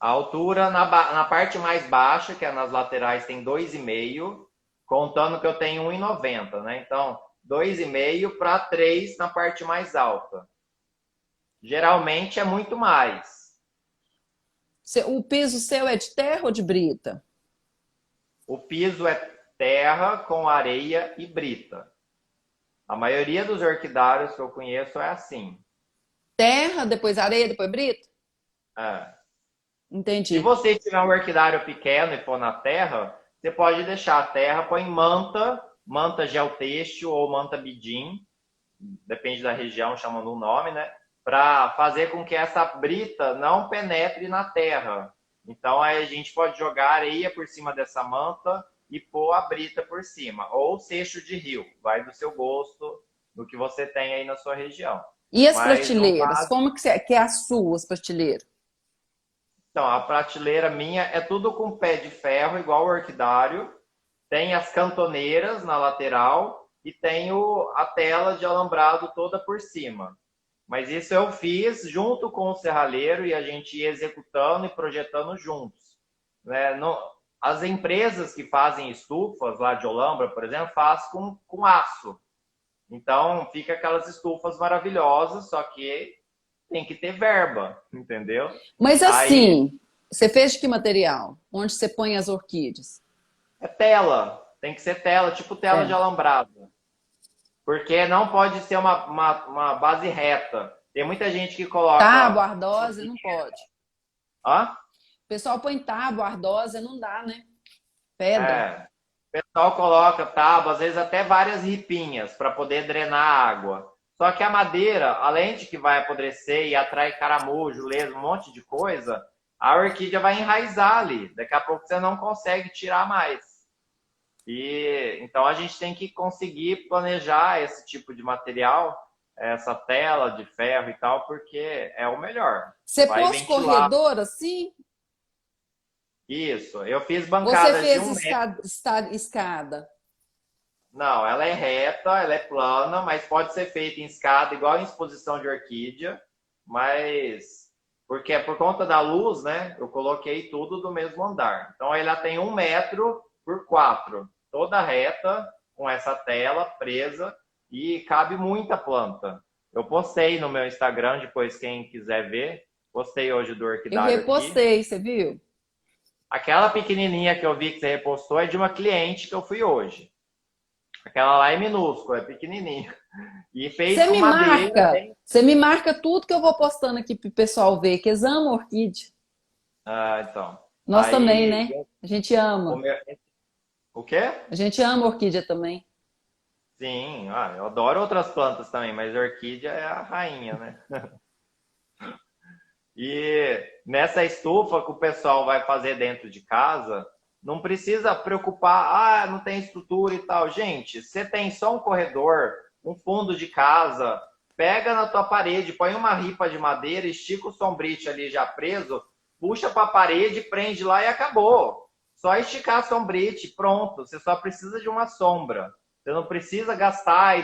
A altura na parte mais baixa, que é nas laterais, tem 2,5, contando que eu tenho 1,90, né? Então, 2,5 para 3 na parte mais alta. Geralmente é muito mais. O piso seu é de terra ou de brita? O piso é terra com areia e brita. A maioria dos orquidários que eu conheço é assim. Terra, depois areia, depois brito? É. Se Entendi. você tiver um orquidário pequeno e pôr na terra, você pode deixar a terra, põe em manta, manta geotêxtil ou manta bidim, depende da região, chamando o nome, né? Para fazer com que essa brita não penetre na terra. Então aí a gente pode jogar areia por cima dessa manta e pôr a brita por cima. Ou seixo de rio, vai do seu gosto, do que você tem aí na sua região. E as Mas o prateleiras? básico. Como que é as suas prateleiras? Então, a prateleira minha é tudo com pé de ferro, igual o orquidário. Tem as cantoneiras na lateral e tem a tela de alambrado toda por cima. Mas isso eu fiz junto com o serralheiro e a gente ia executando e projetando juntos. Né? As empresas que fazem estufas lá de Olambra, por exemplo, faz com aço. Então fica aquelas estufas maravilhosas, só que tem que ter verba, entendeu? Mas Aí assim, você fez de que material? Onde você põe as orquídeas? é tela, tem que ser tela, tipo tela de É. alambrado. Porque não pode ser uma base reta. Tem muita gente que coloca. Tábua, ardósia, não pode. Hã? O pessoal põe tábua, ardósia, não dá, né? Pedra. É. O pessoal coloca tábua, às vezes até várias ripinhas para poder drenar a água. Só que a madeira, além de que vai apodrecer e atrai caramujo, lesma, um monte de coisa, a orquídea vai enraizar ali. Daqui a pouco você não consegue tirar mais. E então a gente tem que conseguir planejar esse tipo de material, essa tela de ferro e tal, porque é o melhor. Você Vai pôs ventilar. corredor assim? Isso. Eu fiz Você bancadas de fez 1 metro. escada? Não, ela é reta, ela é plana, mas pode ser feita em escada, igual em exposição de orquídea, mas porque é por conta da luz, né? Eu coloquei tudo do mesmo andar. Então ela tem 1 m por 4, toda reta, com essa tela presa e cabe muita planta. Eu postei no meu Instagram, depois quem quiser ver, postei hoje do Eu orquidário aqui. repostei, você viu? Aquela pequenininha que eu vi que você repostou é de uma cliente que eu fui hoje. Aquela lá é minúscula, é pequenininha. E fez com madeira. Você me marca tudo que eu vou postando aqui pro pessoal ver, que eles amam orquídea. Ah, então. Nós também, Aí, né? A gente o, ama. meu... o quê? A gente ama orquídea também. Sim, eu adoro outras plantas também, mas a orquídea é a rainha, né? E nessa estufa que o pessoal vai fazer dentro de casa, não precisa preocupar, não tem estrutura e tal. Gente, você tem só um corredor, um fundo de casa, pega na tua parede, põe uma ripa de madeira, estica o sombrite ali já preso, puxa para a parede, prende lá e acabou. Só esticar a sombrite, pronto. Você só precisa de uma sombra. Você não precisa gastar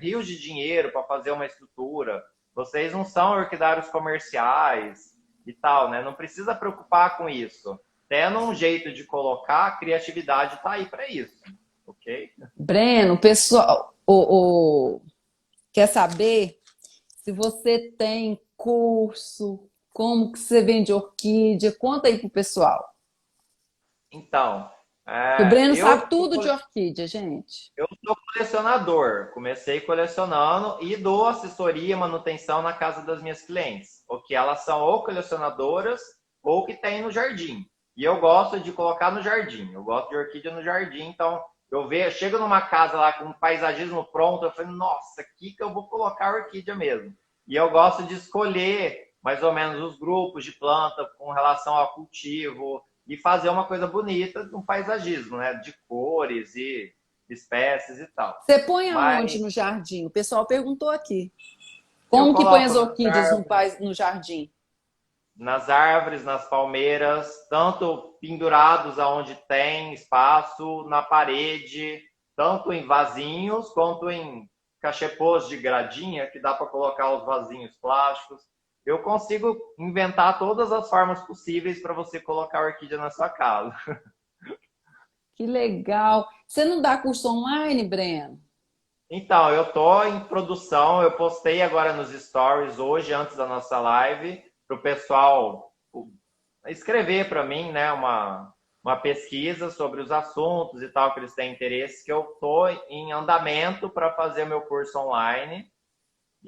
rios de dinheiro para fazer uma estrutura. Vocês não são orquidários comerciais e tal, né? Não precisa preocupar com isso. Tendo um jeito de colocar, a criatividade está aí para isso, ok? Breno, o pessoal quer saber se você tem curso, como que você vende orquídea? Conta aí pro pessoal. Então, Que o Breno eu sabe tudo de orquídea, gente. Eu sou colecionador. Comecei colecionando e dou assessoria e manutenção na casa das minhas clientes. O que elas são ou colecionadoras ou que tem no jardim. E eu gosto de colocar no jardim. Eu gosto de orquídea no jardim. Então, chego numa casa lá com um paisagismo pronto, eu falo, nossa, aqui que eu vou colocar orquídea mesmo. E eu gosto de escolher mais ou menos os grupos de planta com relação ao cultivo e fazer uma coisa bonita de um paisagismo, né? De cores e espécies e tal. Você põe aonde Mas no jardim? O pessoal perguntou aqui. eu Como que põe as coloco orquídeas no jardim? nas árvores, nas palmeiras, tanto pendurados aonde tem espaço, na parede, tanto em vasinhos quanto em cachepôs de gradinha, que dá para colocar os vasinhos plásticos. Eu consigo inventar todas as formas possíveis para você colocar a orquídea na sua casa. Que legal. Você não dá curso online, Breno? Então, eu tô em produção, eu postei agora nos stories hoje, antes da nossa live, para o pessoal escrever para mim, né, uma pesquisa sobre os assuntos e tal, que eles têm interesse, que eu tô em andamento para fazer meu curso online.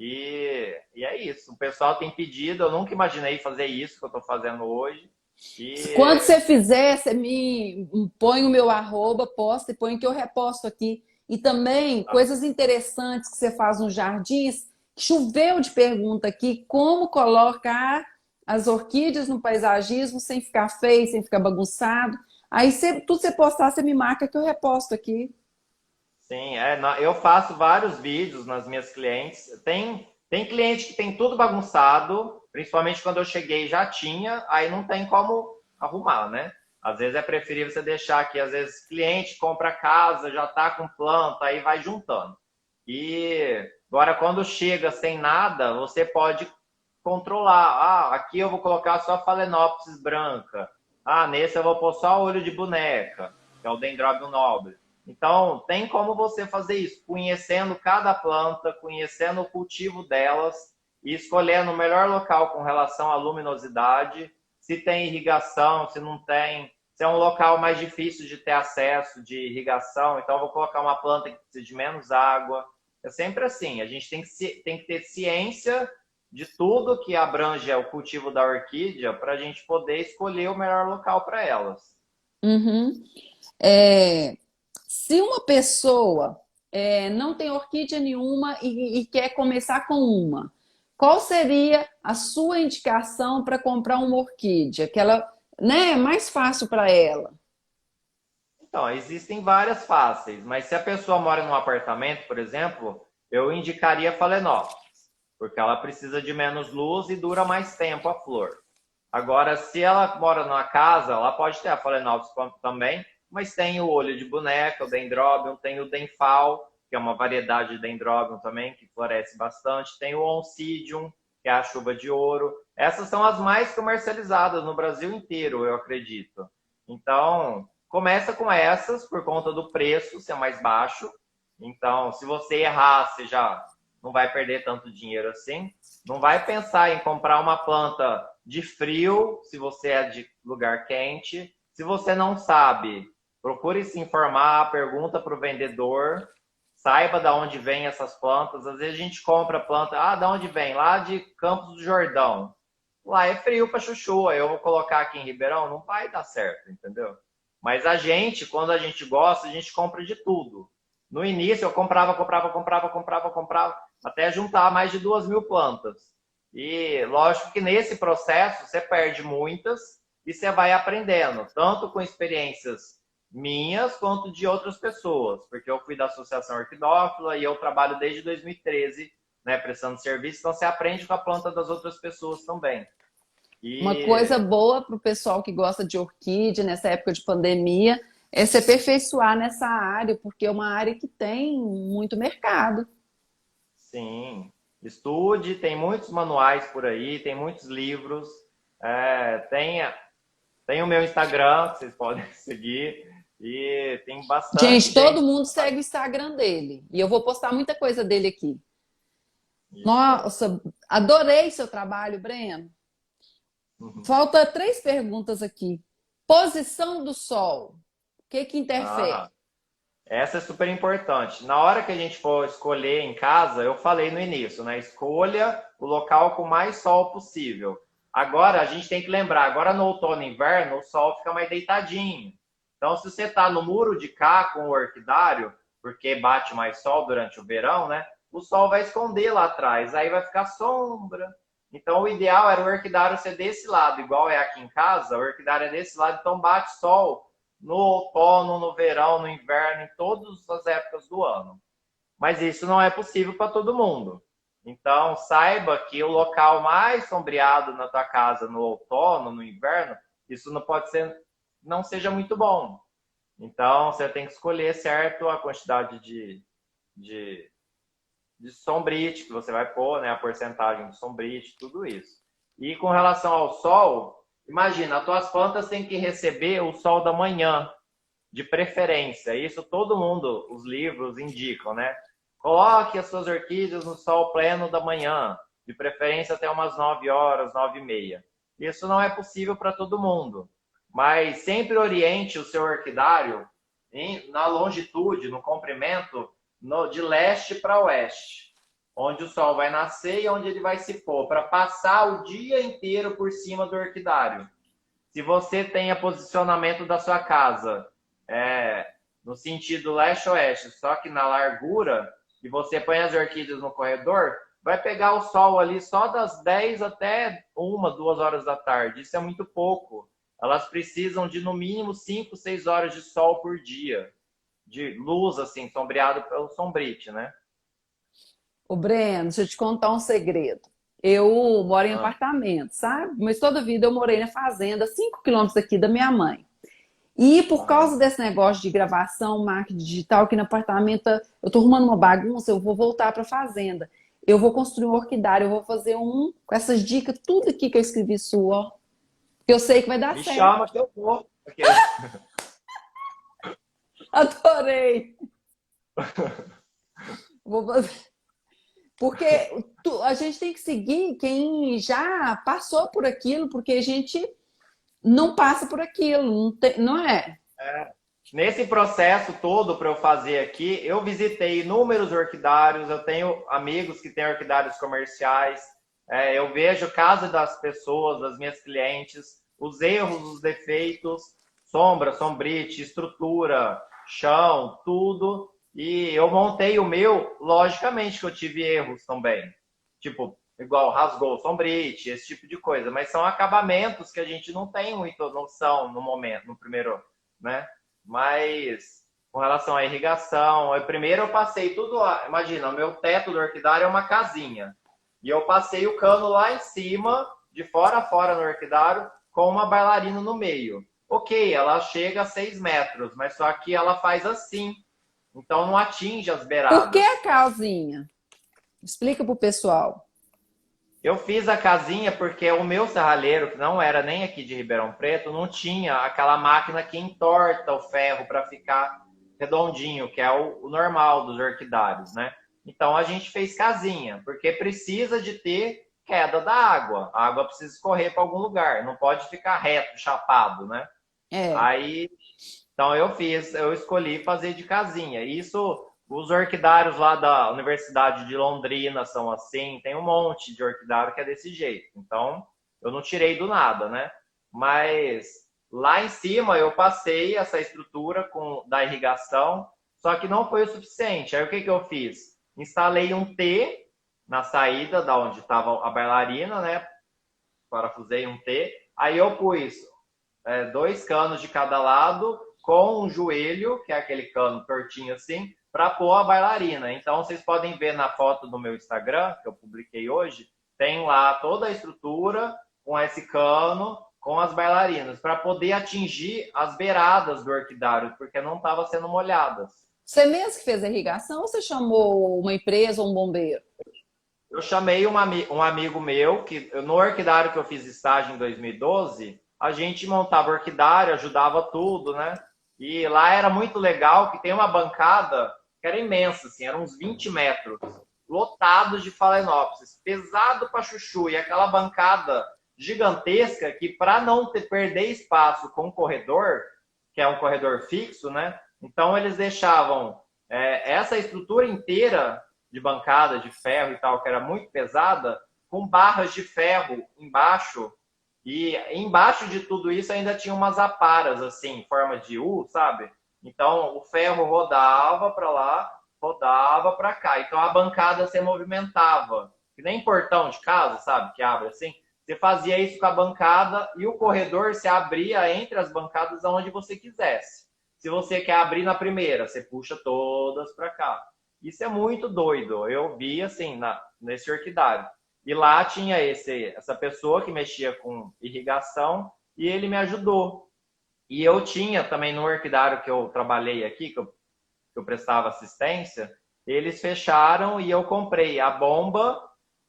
E é isso. O pessoal tem pedido, eu nunca imaginei fazer isso que eu estou fazendo hoje. Quando E você fizer, você me põe o meu arroba, posta e põe que eu reposto aqui. E também coisas interessantes que você faz nos jardins. Choveu de pergunta aqui, como colocar as orquídeas no paisagismo sem ficar feio, sem ficar bagunçado. Aí, tudo que você postar, você me marca que eu reposto aqui. sim, eu faço vários vídeos nas minhas clientes. Tem cliente que tem tudo bagunçado, principalmente quando eu cheguei já tinha, aí não tem como arrumar, né? Às vezes é preferível você deixar aqui, às vezes cliente compra casa, já tá com planta, aí vai juntando. E agora quando chega sem nada, você pode controlar. Ah, aqui eu vou colocar só Phalaenopsis branca. Ah, nesse eu vou pôr só olho de boneca, que é o Dendrobium nobre. Então, tem como você fazer isso, conhecendo cada planta, conhecendo o cultivo delas e escolhendo o melhor local com relação à luminosidade, se tem irrigação, se não tem, se é um local mais difícil de ter acesso de irrigação, então eu vou colocar uma planta que precisa de menos água. É sempre assim, a gente tem que ter ciência de tudo que abrange o cultivo da orquídea para a gente poder escolher o melhor local para elas. Uhum. É, se uma pessoa não tem orquídea nenhuma e quer começar com uma, qual seria a sua indicação para comprar uma orquídea? Que ela, né, é mais fácil para ela. Então, existem várias fáceis, mas se a pessoa mora num apartamento, por exemplo, eu indicaria Phalaenopsis, porque ela precisa de menos luz e dura mais tempo a flor. Agora, se ela mora numa casa, ela pode ter a Phalaenopsis também, mas tem o olho de boneca, o Dendrobium, tem o Denfal, que é uma variedade de Dendrobium também, que floresce bastante, tem o Oncidium, que é a chuva de ouro. Essas são as mais comercializadas no Brasil inteiro, eu acredito. Então, começa com essas por conta do preço ser mais baixo. Então, se você errar, você já não vai perder tanto dinheiro assim. Não vai pensar em comprar uma planta de frio, se você é de lugar quente. Se você não sabe, procure se informar, pergunta para o vendedor, saiba de onde vêm essas plantas. Às vezes a gente compra planta, de onde vem? Lá de Campos do Jordão. Lá é frio para chuchu, aí eu vou colocar aqui em Ribeirão, não vai dar certo, entendeu? Mas a gente, quando a gente gosta, a gente compra de tudo. No início eu comprava, até juntar mais de 2.000 plantas. E lógico que nesse processo você perde muitas e você vai aprendendo, tanto com experiências minhas quanto de outras pessoas, porque eu fui da Associação Orquidófila e eu trabalho desde 2013, né, prestando serviço, então você aprende com a planta das outras pessoas também. Uma E coisa boa para o pessoal que gosta de orquídea nessa época de pandemia é se aperfeiçoar nessa área, porque é uma área que tem muito mercado. sim, estude, tem muitos manuais por aí, tem muitos livros, é, tem o meu Instagram, que vocês podem seguir, e tem bastante Gente, todo gente. mundo segue o Instagram dele. E eu vou postar muita coisa dele aqui. Isso aí. Nossa, adorei seu trabalho, Breno. Uhum. Falta três perguntas aqui. Posição do sol. O que que interfere? Ah, essa é super importante. Na hora que a gente for escolher em casa, eu falei no início, né? Escolha o local com mais sol possível. Agora, a gente tem que lembrar, agora no outono e inverno, o sol fica mais deitadinho. Então, se você está no muro de cá com o orquidário, porque bate mais sol durante o verão, né? O sol vai esconder lá atrás, aí vai ficar sombra. Então, o ideal era o orquidário ser desse lado, igual é aqui em casa, o orquidário é desse lado, então bate sol no outono, no verão, no inverno, em todas as épocas do ano. Mas isso não é possível para todo mundo. Então, saiba que o local mais sombreado na tua casa no outono, no inverno, isso não pode ser, não seja muito bom. Então, você tem que escolher certo a quantidade de, de sombrite que você vai pôr, né? A porcentagem de sombrite, tudo isso. E com relação ao sol, imagina, as tuas plantas têm que receber o sol da manhã, de preferência. Isso todo mundo, os livros indicam, né? Coloque as suas orquídeas no sol pleno da manhã, de preferência até umas 9 horas, 9h30. Isso não é possível para todo mundo, mas sempre oriente o seu orquidário na longitude, no comprimento, de leste para oeste. onde o sol vai nascer e onde ele vai se pôr, para passar o dia inteiro por cima do orquidário. Se você tem o posicionamento da sua casa no sentido leste-oeste, só que na largura, e você põe as orquídeas no corredor, vai pegar o sol ali só das 10 até 2 horas da tarde. Isso é muito pouco. Elas precisam de no mínimo 5, 6 horas de sol por dia, de luz, assim, sombreado pelo sombrite, né? Ô, Breno, deixa eu te contar um segredo. Eu moro em Ah, apartamento, sabe? Mas toda a vida eu morei na fazenda, 5 quilômetros aqui da minha mãe. E por aham. causa desse negócio de gravação, marketing digital, aqui no apartamento eu tô arrumando uma bagunça, eu vou voltar para a fazenda. Eu vou construir um orquidário, eu vou fazer um com essas dicas, tudo aqui que eu escrevi sua, ó. Porque eu sei que vai dar Me certo. chama que eu vou. Aqueles. Adorei! Vou fazer. Porque a gente tem que seguir quem já passou por aquilo, porque a gente não passa por aquilo, não é? Nesse processo todo para eu fazer aqui, eu visitei inúmeros orquidários, eu tenho amigos que têm orquidários comerciais, eu vejo a casa das pessoas, das minhas clientes, os erros, os defeitos, sombra, sombrite, estrutura, chão, tudo. E eu montei o meu, logicamente que eu tive erros também. Tipo, igual rasgou o sombrite, esse tipo de coisa. Mas são acabamentos que a gente não tem muita noção no momento, no primeiro, né? Mas com relação à irrigação, primeiro eu passei tudo lá. Imagina, o meu teto do orquidário é uma casinha. E eu passei o cano lá em cima, de fora a fora no orquidário, com uma bailarina no meio. Ok, ela chega a 6 metros, mas só que ela faz assim. Então não atinge as Por que beiradas. a calzinha? Explica pro pessoal. Eu fiz a casinha porque o meu serralheiro, que não era nem aqui de Ribeirão Preto, não tinha aquela máquina que entorta o ferro para ficar redondinho, que é o normal dos orquidários, né? Então a gente fez casinha, porque precisa de ter queda da água. A água precisa escorrer para algum lugar, não pode ficar reto, chapado, né? É. Aí então eu escolhi fazer de casinha. Isso, os orquidários lá da Universidade de Londrina são assim, tem um monte de orquidário que é desse jeito. Então, eu não tirei do nada, né? Mas lá em cima eu passei essa estrutura da irrigação, só que não foi o suficiente. Aí o que eu fiz? Instalei um T na saída da onde estava a bailarina, né? Parafusei um T. Aí eu pus 2 canos de cada lado com um joelho, que é aquele cano tortinho assim, para pôr a bailarina. Então vocês podem ver na foto do meu Instagram, que eu publiquei hoje, tem lá toda a estrutura com esse cano, com as bailarinas, para poder atingir as beiradas do orquidário, porque não estava sendo molhadas. Você mesmo que fez a irrigação ou você chamou uma empresa ou um bombeiro? Eu chamei um amigo meu, que no orquidário que eu fiz estágio em 2012, a gente montava orquidário, ajudava tudo, né? E lá era muito legal, que tem uma bancada que era imensa, assim, eram uns 20 metros, lotados de Phalaenopsis, pesado para chuchu, e aquela bancada gigantesca que para não perder espaço com o corredor, que é um corredor fixo, né? Então eles deixavam essa estrutura inteira de bancada de ferro e tal, que era muito pesada, com barras de ferro embaixo. E embaixo de tudo isso ainda tinha umas aparas, assim, em forma de U, sabe? Então o ferro rodava para lá, rodava para cá. Então a bancada se movimentava. Que nem portão de casa, sabe? Que abre assim. Você fazia isso com a bancada e o corredor se abria entre as bancadas aonde você quisesse. Se você quer abrir na primeira, você puxa todas para cá. Isso é muito doido. Eu vi assim nesse orquidário. E lá tinha essa pessoa que mexia com irrigação e ele me ajudou. E eu tinha também no orquidário que eu trabalhei aqui, que eu prestava assistência, eles fecharam e eu comprei a bomba,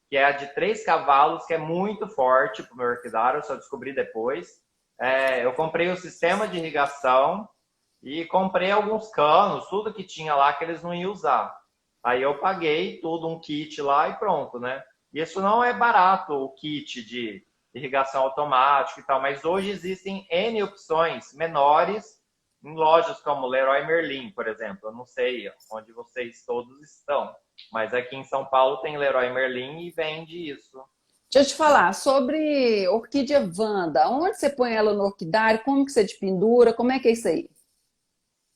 que é a de 3 cavalos, que é muito forte para o meu orquidário, eu só descobri depois. Eu comprei o sistema de irrigação e comprei alguns canos, tudo que tinha lá que eles não iam usar. Aí eu paguei tudo, um kit lá e pronto, né? Isso não é barato, o kit de irrigação automática e tal, mas hoje existem N opções menores em lojas como Leroy Merlin, por exemplo. Eu não sei onde vocês todos estão, Mas aqui em São Paulo tem Leroy Merlin e vende isso. Deixa eu te falar sobre orquídea Wanda. Onde você põe ela no orquidário? Como que você de pendura? Como é que é isso aí?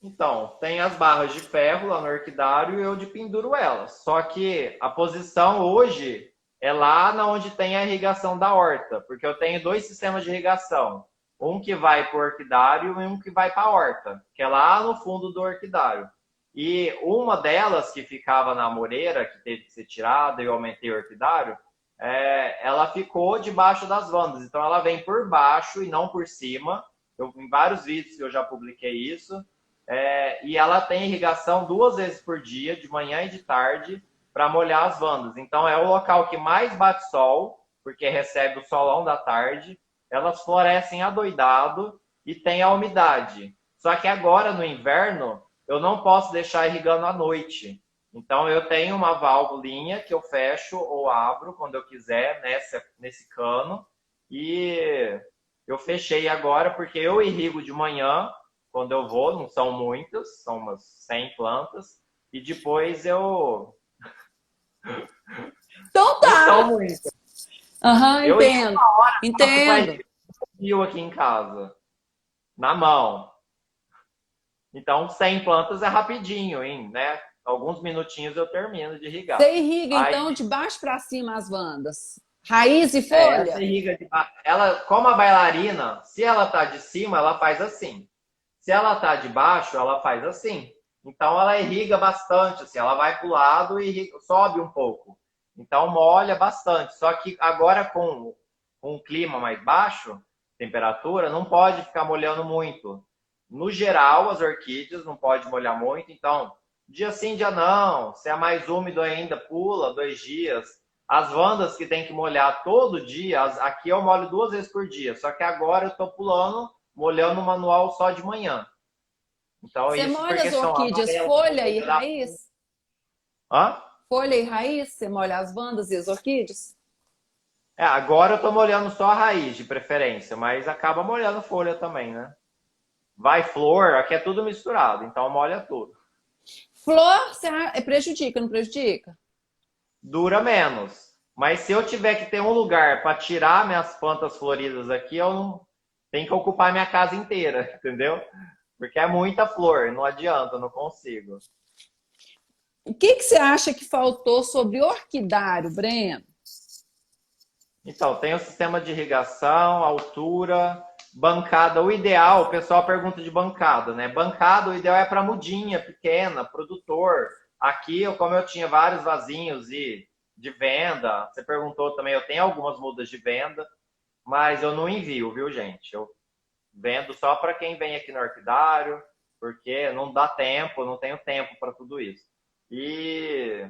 Então, tem as barras de ferro lá no orquidário e eu de penduro elas. Só que a posição hoje é lá na onde tem a irrigação da horta, porque eu tenho dois sistemas de irrigação. Um que vai para o orquidário e um que vai para a horta, que é lá no fundo do orquidário. E uma delas, que ficava na moreira, que teve que ser tirada e eu aumentei o orquidário, ela ficou debaixo das vandas. Então ela vem por baixo e não por cima. Em vários vídeos que eu já publiquei isso. E ela tem irrigação 2 vezes por dia, de manhã e de tarde, para molhar as vandas. Então é o local que mais bate sol, porque recebe o solão da tarde. Elas florescem adoidado e tem a umidade. Só que agora, no inverno, eu não posso deixar irrigando à noite. Então eu tenho uma válvulinha que eu fecho ou abro quando eu quiser nesse cano. E eu fechei agora porque eu irrigo de manhã, quando eu vou, não são muitas, são umas 100 plantas. E depois eu... Então Não são tá. muitas. Aham, Eu entendo. Entendo. fio aqui em casa, na mão. Então, 100 plantas é rapidinho, hein, né? Alguns minutinhos eu termino de irrigar. Você irriga, Aí, então, de baixo para cima as Wandas. Raiz e essa folha? irriga, ela, como a bailarina, se ela tá de cima, ela faz assim. Se ela tá de baixo, ela faz assim. Então, ela irriga bastante, assim, ela vai pro lado e sobe um pouco. Então, molha bastante. Só que agora, com o clima mais baixo, temperatura, não pode ficar molhando muito. No geral, as orquídeas não pode molhar muito. Então, dia sim, dia não. Se é mais úmido ainda, pula 2 dias. As vandas que tem que molhar todo dia, aqui eu molho 2 vezes por dia. Só que agora eu estou pulando, molhando o manual só de manhã. Então, Você isso molha porque as são orquídeas amarelas. folha e raiz? Hã? Folha e raiz? Você molha as Wandas e as orquídeas? Agora eu estou molhando só a raiz, de preferência. Mas acaba molhando folha também, né? Vai flor, aqui é tudo misturado. Então, molha tudo. Flor, prejudica, não prejudica? Dura menos. Mas se eu tiver que ter um lugar para tirar minhas plantas floridas aqui, eu não tenho que ocupar minha casa inteira, entendeu? Porque é muita flor, não adianta, não consigo. O que você acha que faltou sobre orquidário, Breno? Então, tem o sistema de irrigação, altura, bancada. O ideal, o pessoal pergunta de bancada, né? Bancada, o ideal é para mudinha, pequena, produtor. Aqui, como eu tinha vários vasinhos de venda, você perguntou também, eu tenho algumas mudas de venda, mas eu não envio, viu, gente? Eu vendo só para quem vem aqui no orquidário, porque não dá tempo, não tenho tempo para tudo isso. E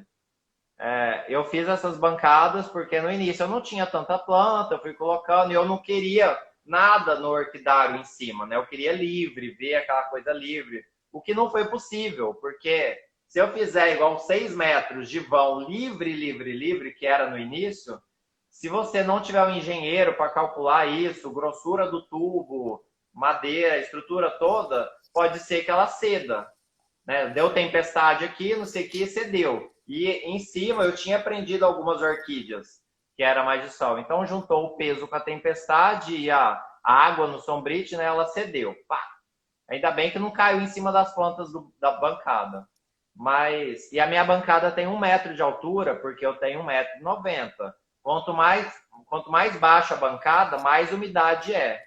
eu fiz essas bancadas porque no início eu não tinha tanta planta, eu fui colocando e eu não queria nada no orquidário em cima, né? Eu queria livre, ver aquela coisa livre, o que não foi possível, porque se eu fizer igual 6 metros de vão livre, livre, livre, que era no início, se você não tiver um engenheiro para calcular isso, grossura do tubo, madeira, estrutura toda, pode ser que ela ceda, né? Deu tempestade aqui, não sei o que, cedeu. E em cima eu tinha prendido algumas orquídeas, que era mais de sol. Então juntou o peso com a tempestade e a água no sombrite, né? Ela cedeu. Pá. Ainda bem que não caiu em cima das plantas da bancada. E a minha bancada tem 1 metro de altura, porque eu tenho 1,90 m. Quanto mais baixa a bancada, mais umidade é.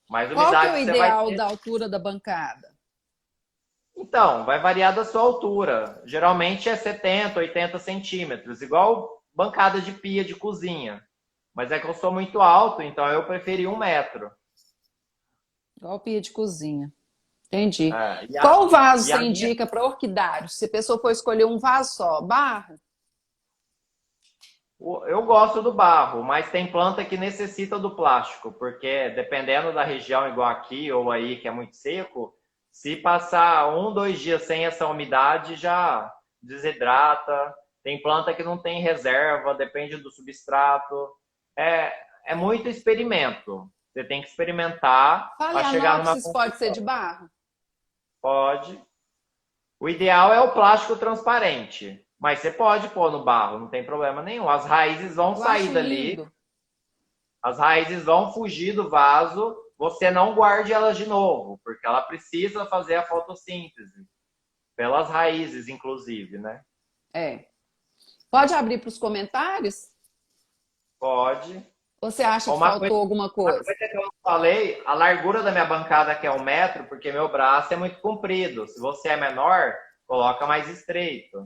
Mais Qual que é umidade o você vai ideal ter. da altura da bancada? Então, vai variar da sua altura. Geralmente é 70, 80 centímetros, igual bancada de pia de cozinha. Mas é que eu sou muito alto, então eu preferi 1 metro. Igual pia de cozinha. Entendi. É, Qual vaso e você a minha, indica para orquidário? Se a pessoa for escolher um vaso só, barro? eu gosto do barro, mas tem planta que necessita do plástico, porque dependendo da região, igual aqui ou aí, que é muito seco, se passar 1, 2 dias sem essa umidade, já desidrata. Tem planta que não tem reserva, depende do substrato. É muito experimento. Você tem que experimentar para chegar numa Phalaenopsis pode ser de conclusão. barro? Pode. O ideal é o plástico transparente. Mas você pode pôr no barro, não tem problema nenhum. As raízes vão Eu sair acho dali, lindo. as raízes vão fugir do vaso, você não guarde elas de novo, porque ela precisa fazer a fotossíntese, pelas raízes, inclusive, né? É. Pode abrir para os comentários? Pode. Ou você acha que Uma coisa, faltou alguma uma coisa? coisa que eu não falei, a largura da minha bancada aqui é 1 metro, porque meu braço é muito comprido. Se você é menor, coloca mais estreito.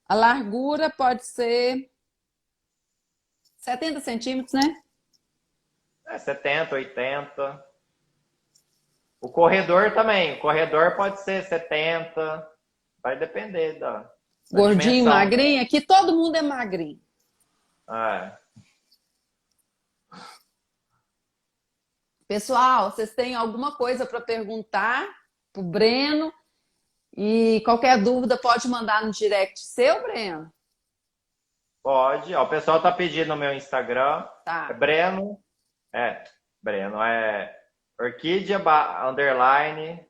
A largura pode ser 70 centímetros, né? 70, 80. O corredor também. O corredor pode ser 70. Vai depender da Gordinho, dimensão. magrinho. Aqui todo mundo é magrinho. É. Pessoal, vocês têm alguma coisa para perguntar pro Breno? E qualquer dúvida pode mandar no direct seu, Breno? Pode. Ó, o pessoal tá pedindo no meu Instagram. É Tá. Breno. É. Breno. É Orquídea underline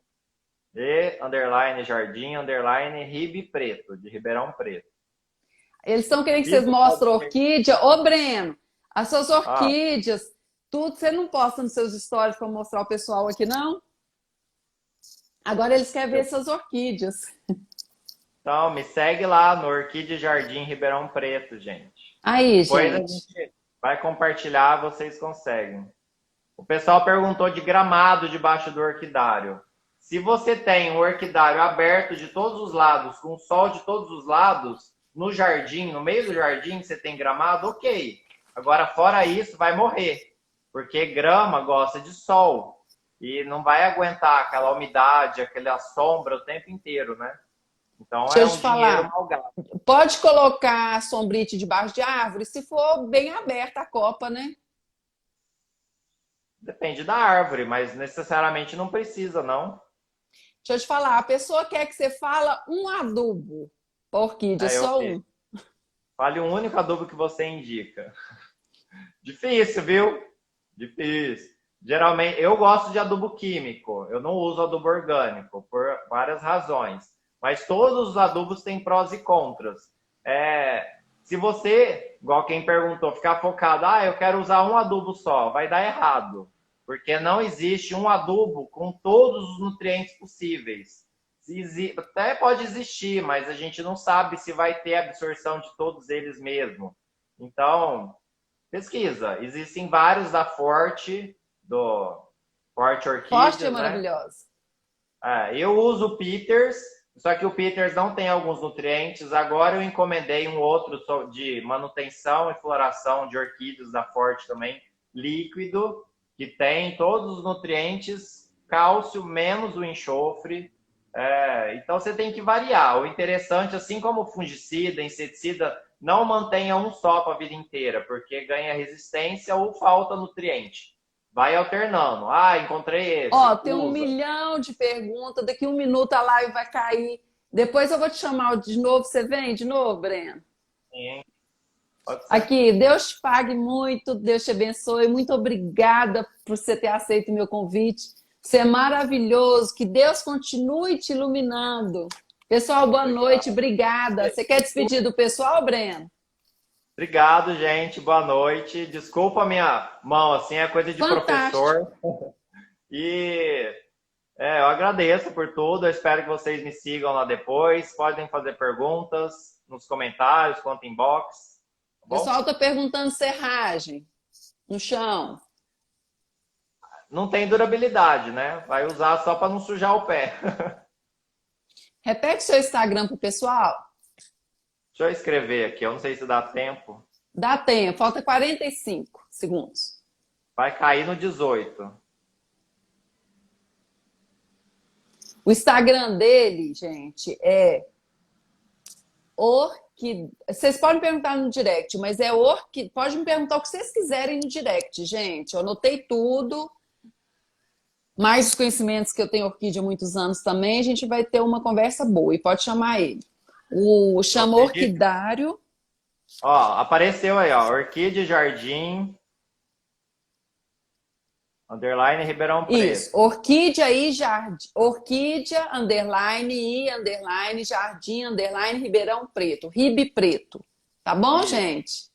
e underline Jardim underline Ribe Preto, de Ribeirão Preto. Eles estão querendo que vocês Vivo mostrem a orquídea. Ô, Breno, as suas Ah, orquídeas, tudo, você não posta nos seus stories para mostrar ao pessoal aqui, não? Agora eles querem ver essas orquídeas. então, me segue lá no Orquídea Jardim Ribeirão Preto, gente. Aí, Depois a gente. gente vai compartilhar, vocês conseguem. O pessoal perguntou de gramado debaixo do orquidário. Se você tem um orquidário aberto de todos os lados, com sol de todos os lados, no jardim, no meio do jardim, você tem gramado, ok. Agora, fora isso, vai morrer. Porque grama gosta de sol. E não vai aguentar aquela umidade, aquela sombra o tempo inteiro, né? Então Deixa é eu um te dinheiro falar. mal gasto. Pode colocar sombrite debaixo de árvore se for bem aberta a copa, né? Depende da árvore, mas necessariamente não precisa, não. Deixa eu te falar. A pessoa quer que você fala um adubo pra orquídea, É, só ok. um. Fale um único adubo que você indica. Difícil, viu? Difícil. Geralmente, eu gosto de adubo químico. Eu não uso adubo orgânico, por várias razões. Mas todos os adubos têm prós e contras. Se você, igual quem perguntou, ficar focado, eu quero usar um adubo só, vai dar errado. Porque não existe um adubo com todos os nutrientes possíveis. Até pode existir, mas a gente não sabe se vai ter absorção de todos eles mesmo. Então, pesquisa. Existem vários da Forte, do Forte Forte é Orquídeas, né? maravilhosa. Eu uso o Peters, só que o Peters não tem alguns nutrientes. Agora eu encomendei um outro de manutenção e floração de orquídeas da Forte também, líquido, que tem todos os nutrientes, cálcio menos o enxofre. Então você tem que variar. O interessante, assim como o fungicida, inseticida, não mantenha um só para a vida inteira, porque ganha resistência ou falta nutriente. Vai alternando. Encontrei Ó, esse, tem 1 usa. milhão de perguntas. Daqui 1 minuto a live vai cair. Depois eu vou te chamar de novo. Você vem de novo, Breno? Sim, pode ser. Aqui, Deus te pague muito, Deus te abençoe. Muito obrigada por você ter aceito o meu convite. Você é maravilhoso. Que Deus continue te iluminando. Pessoal, boa noite. Obrigada. Você quer despedir do pessoal, Breno? Obrigado, gente. Boa noite. Desculpa a minha mão, assim, é coisa de Fantástico. professor. E eu agradeço por tudo. Eu espero que vocês me sigam lá depois. Podem fazer perguntas nos comentários, quanto inbox. Tá O bom? pessoal está perguntando serragem no chão. Não tem durabilidade, né? Vai usar só para não sujar o pé. Repete seu Instagram pro pessoal. Deixa eu escrever aqui. Eu não sei se dá tempo. Dá tempo, falta 45 segundos. Vai cair no 18. O Instagram dele, gente, é orquídea. Vocês podem perguntar no direct, mas é orquídea. Pode me perguntar o que vocês quiserem no direct, gente. Eu anotei tudo. Mais os conhecimentos que eu tenho orquídea há muitos anos também, a gente vai ter uma conversa boa e pode chamar ele. O chama orquidário. Ó, apareceu aí, ó. Orquídea Jardim. Underline Ribeirão Preto. Isso, Orquídea e Jardim. Orquídea, underline e underline, Jardim, underline, Ribeirão Preto. Ribe Preto. Tá bom, gente?